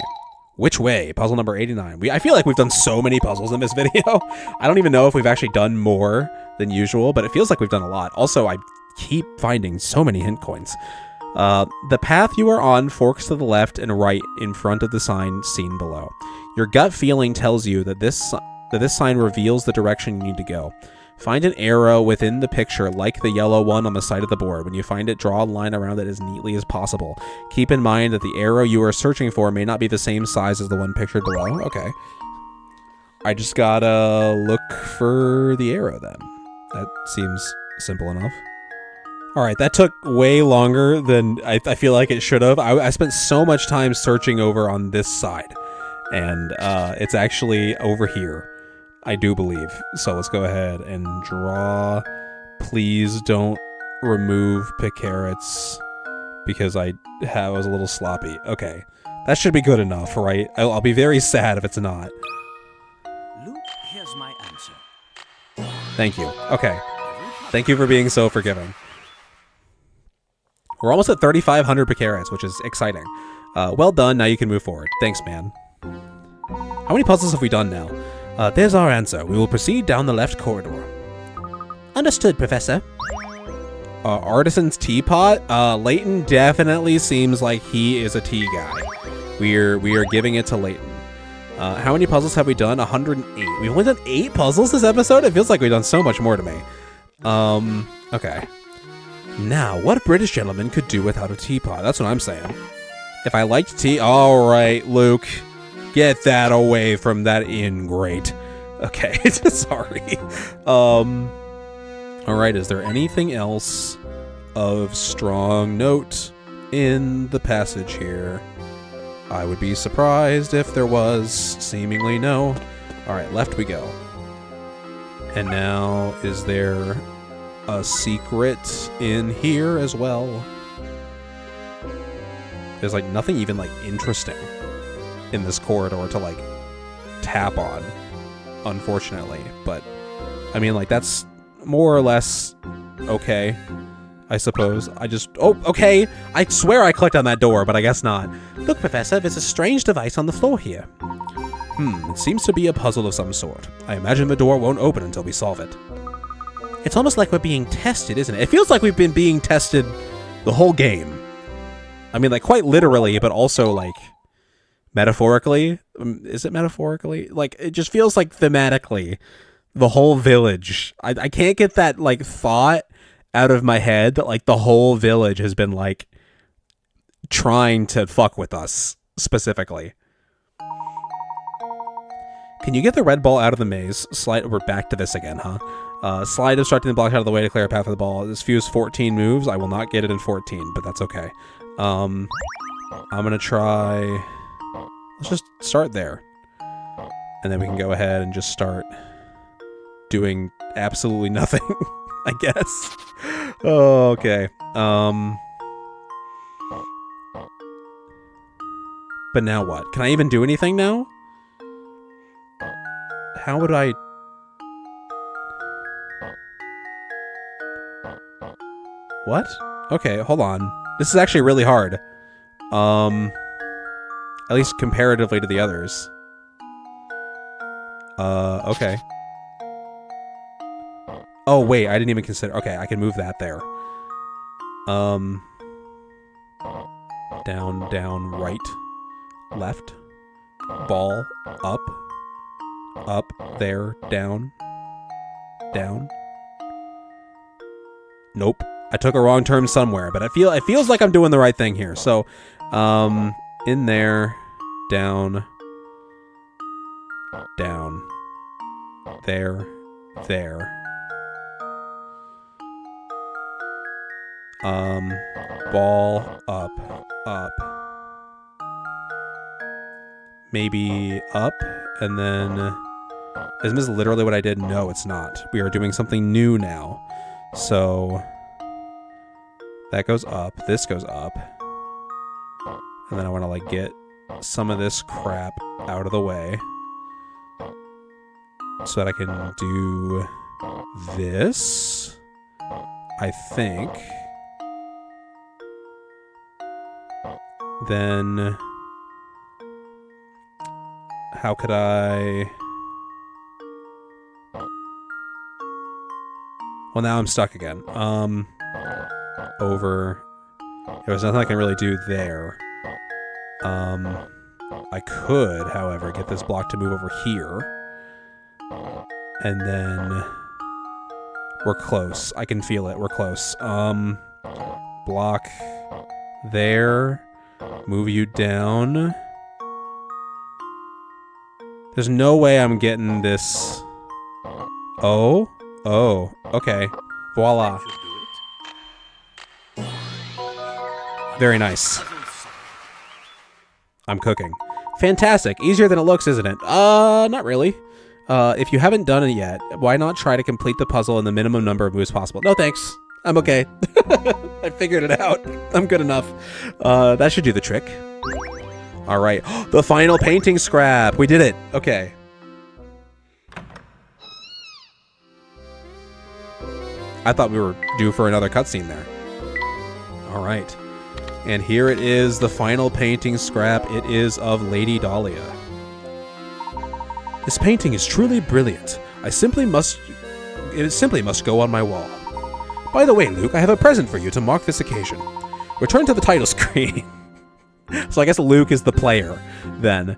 Which way? Puzzle number 89. I feel like we've done so many puzzles in this video. I don't even know if we've actually done more than usual, but it feels like we've done a lot. Also, I keep finding so many hint coins. The path you are on forks to the left and right in front of the sign seen below. Your gut feeling tells you that this sign reveals the direction you need to go. Find an arrow within the picture like the yellow one on the side of the board. When you find it, draw a line around it as neatly as possible. Keep in mind that the arrow you are searching for may not be the same size as the one pictured below. Okay. I just gotta look for the arrow then. That seems simple enough. Alright, that took way longer than I feel like it should have. I spent so much time searching over on this side. And it's actually over here, I do believe. So let's go ahead and draw. Please don't remove pick carrots because I was a little sloppy. Okay, that should be good enough, right? I'll be very sad if it's not. Luke, here's my answer. Thank you. Okay. Thank you for being so forgiving. We're almost at 3,500 picarets, which is exciting. Well done. Now you can move forward. Thanks, man. How many puzzles have we done now? There's our answer. We will proceed down the left corridor. Understood, Professor. Artisan's teapot? Layton definitely seems like he is a tea guy. We are giving it to Layton. How many puzzles have we done? 108. We've only done 8 puzzles this episode? It feels like we've done so much more to me. Okay. Now, what British gentleman could do without a teapot? That's what I'm saying. If I liked tea... Alright, Luke. Get that away from that ingrate. Okay, sorry. Alright, is there anything else of strong note in the passage here? I would be surprised if there was. Seemingly no. Alright, left we go. And now, is there a secret in here as well? There's like nothing even like interesting in this corridor to like tap on, unfortunately. But I mean, like, that's more or less okay, I suppose. Okay, I swear I clicked on that door, but I guess not. Look, Professor, there's a strange device on the floor here. It seems to be a puzzle of some sort. I imagine the door won't open until we solve it. It's almost like we're being tested, isn't it? It feels like we've been being tested the whole game. I mean, like, quite literally, but also, like, metaphorically. Is it metaphorically? Like, it just feels like thematically the whole village. I can't get that like thought out of my head that like the whole village has been like trying to fuck with us specifically. Can you get the red ball out of the maze? Slide. We're back to this again, huh? Slide obstructing the block out of the way to clear a path for the ball. This fuse 14 moves. I will not get it in 14, but that's okay. I'm gonna try. Let's just start there, and then we can go ahead and just start doing absolutely nothing. I guess. Oh, okay. But now what? Can I even do anything now? How would I... What? Okay, hold on. This is actually really hard. At least comparatively to the others. Okay. Oh, wait, I didn't even consider... Okay, I can move that there. Down, down, right, left, ball, up, there, down, down. Nope. I took a wrong turn somewhere, but it feels like I'm doing the right thing here. So, in there, down, down, there, there. Ball, up, maybe up, and then, isn't this literally what I did? No, it's not. We are doing something new now. So, that goes up, this goes up, and then I want to, like, get some of this crap out of the way so that I can do this, I think. Then, how could I... Well, now I'm stuck again. Over. There was nothing I can really do there. I could, however, get this block to move over here. And then... We're close. I can feel it. We're close. Block there. Move you down. There's no way I'm getting this. Oh. Oh. Okay. Voila. Very nice. I'm cooking. Fantastic. Easier than it looks, isn't it? Not really. If you haven't done it yet, why not try to complete the puzzle in the minimum number of moves possible? No, thanks. I'm okay. I figured it out. I'm good enough. That should do the trick. All right. The final painting scrap. We did it. Okay. I thought we were due for another cutscene there. All right. And here it is, the final painting scrap. It is of Lady Dahlia. This painting is truly brilliant. It simply must go on my wall. By the way, Luke, I have a present for you to mark this occasion. Return to the title screen. So I guess Luke is the player, then.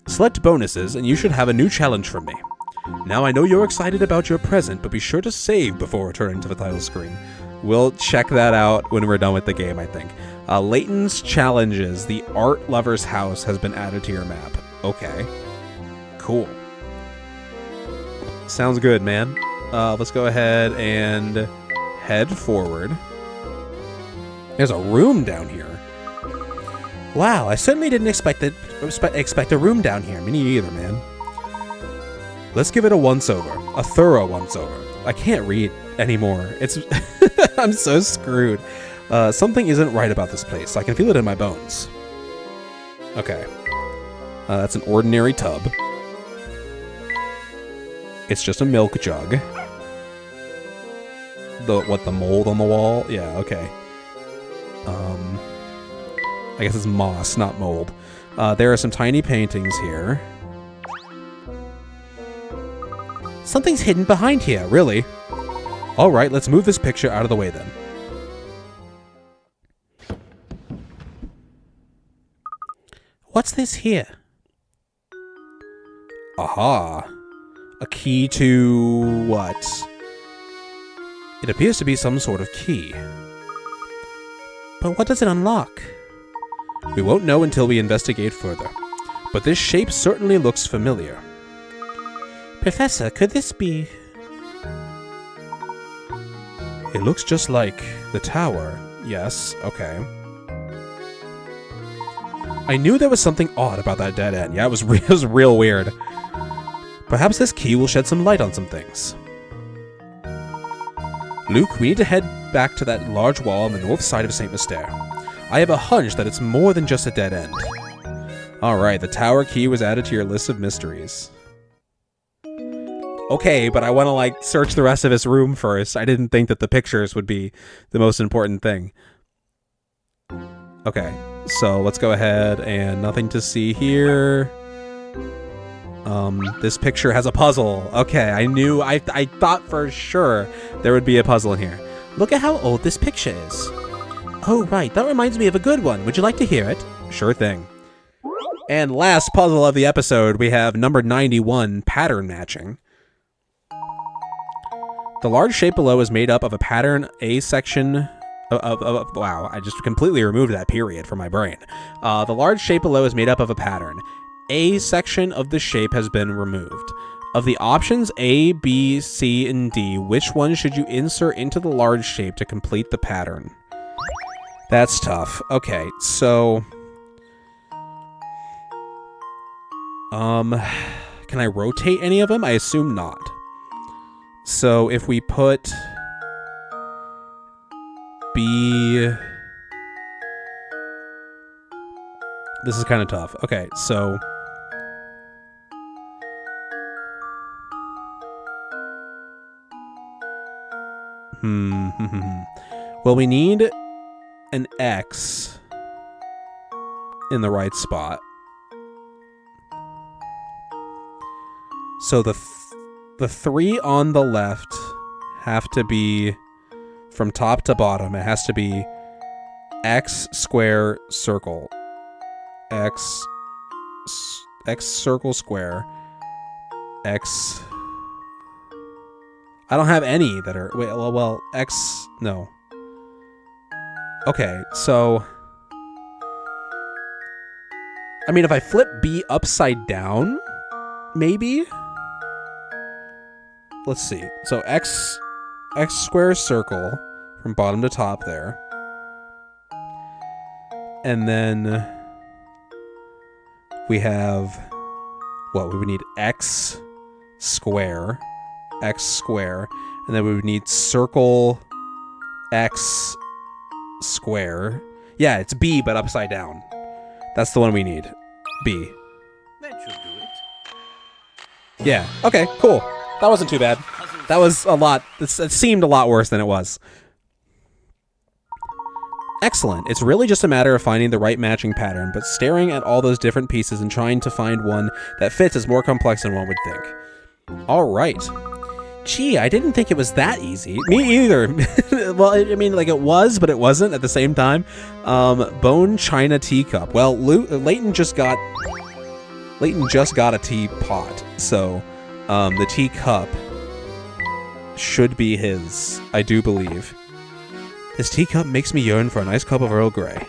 Select bonuses, and you should have a new challenge from me. Now I know you're excited about your present, but be sure to save before returning to the title screen. We'll check that out when we're done with the game, I think. Layton's challenges. The art lover's house has been added to your map. Okay. Cool. Sounds good, man. Let's go ahead and head forward. There's a room down here. Wow, I certainly didn't expect a room down here. Me neither, man. Let's give it a once-over. A thorough once-over. I can't read anymore. It's... I'm so screwed. Something isn't right about this place. I can feel it in my bones. Okay. That's an ordinary tub. It's just a milk jug. The mold on the wall? Yeah, okay. I guess it's moss, not mold. There are some tiny paintings here. Something's hidden behind here, really. Alright, let's move this picture out of the way then. What's this here? Aha. A key to what? It appears to be some sort of key. But what does it unlock? We won't know until we investigate further. But this shape certainly looks familiar. Professor, could this be... It looks just like the tower. Yes, okay. I knew there was something odd about that dead end. Yeah, it was real weird. Perhaps this key will shed some light on some things. Luke, we need to head back to that large wall on the north side of St. Mystere. I have a hunch that it's more than just a dead end. Alright, the tower key was added to your list of mysteries. Okay, but I want to, like, search the rest of his room first. I didn't think that the pictures would be the most important thing. Okay, so let's go ahead and nothing to see here. This picture has a puzzle. Okay, I thought for sure there would be a puzzle in here. Look at how old this picture is. Oh, right, that reminds me of a good one. Would you like to hear it? Sure thing. And last puzzle of the episode, we have number 91, pattern matching. The large shape below is made up of a pattern A section wow, I just completely removed that period from my brain. The large shape below is made up of a pattern. A section of the shape has been removed. Of the options A, B, C, and D, which one should you insert into the large shape to complete the pattern? That's tough. Okay, so... can I rotate any of them? I assume not. So if we put B... This is kind of tough. Okay, so... Well, we need an X in the right spot. So the three on the left have to be from top to bottom. It has to be X square circle. X circle square. X... I don't have any that are... Wait, well, X... No. Okay, so... I mean, if I flip B upside down, maybe? Let's see. So X square circle from bottom to top there. And then we have... What? We would need X square... X square, and then we would need circle X square. Yeah, it's B, but upside down. That's the one we need. B. That should do it. Yeah, okay, cool. That wasn't too bad. That was a lot. It seemed a lot worse than it was. Excellent. It's really just a matter of finding the right matching pattern, but staring at all those different pieces and trying to find one that fits is more complex than one would think. All right. Gee, I didn't think it was that easy. Me either. Well, I mean, like, it was, but it wasn't at the same time. Bone china teacup. Well, Layton just got a teapot, so the teacup should be his, I do believe. This teacup makes me yearn for a nice cup of Earl Grey.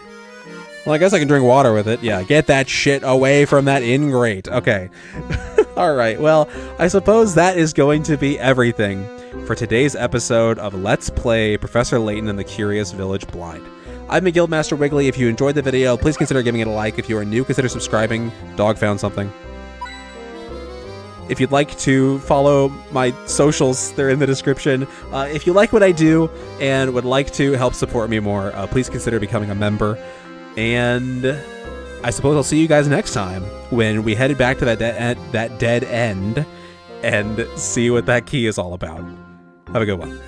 Well, I guess I can drink water with it. Yeah, get that shit away from that ingrate. Okay. Alright, well, I suppose that is going to be everything for today's episode of Let's Play Professor Layton and the Curious Village Blind. I'm the Guildmaster Wiggly. If you enjoyed the video, please consider giving it a like. If you are new, consider subscribing. Dog found something. If you'd like to follow my socials, they're in the description. If you like what I do and would like to help support me more, please consider becoming a member. And I suppose I'll see you guys next time when we headed back to that dead end and see what that key is all about. Have a good one.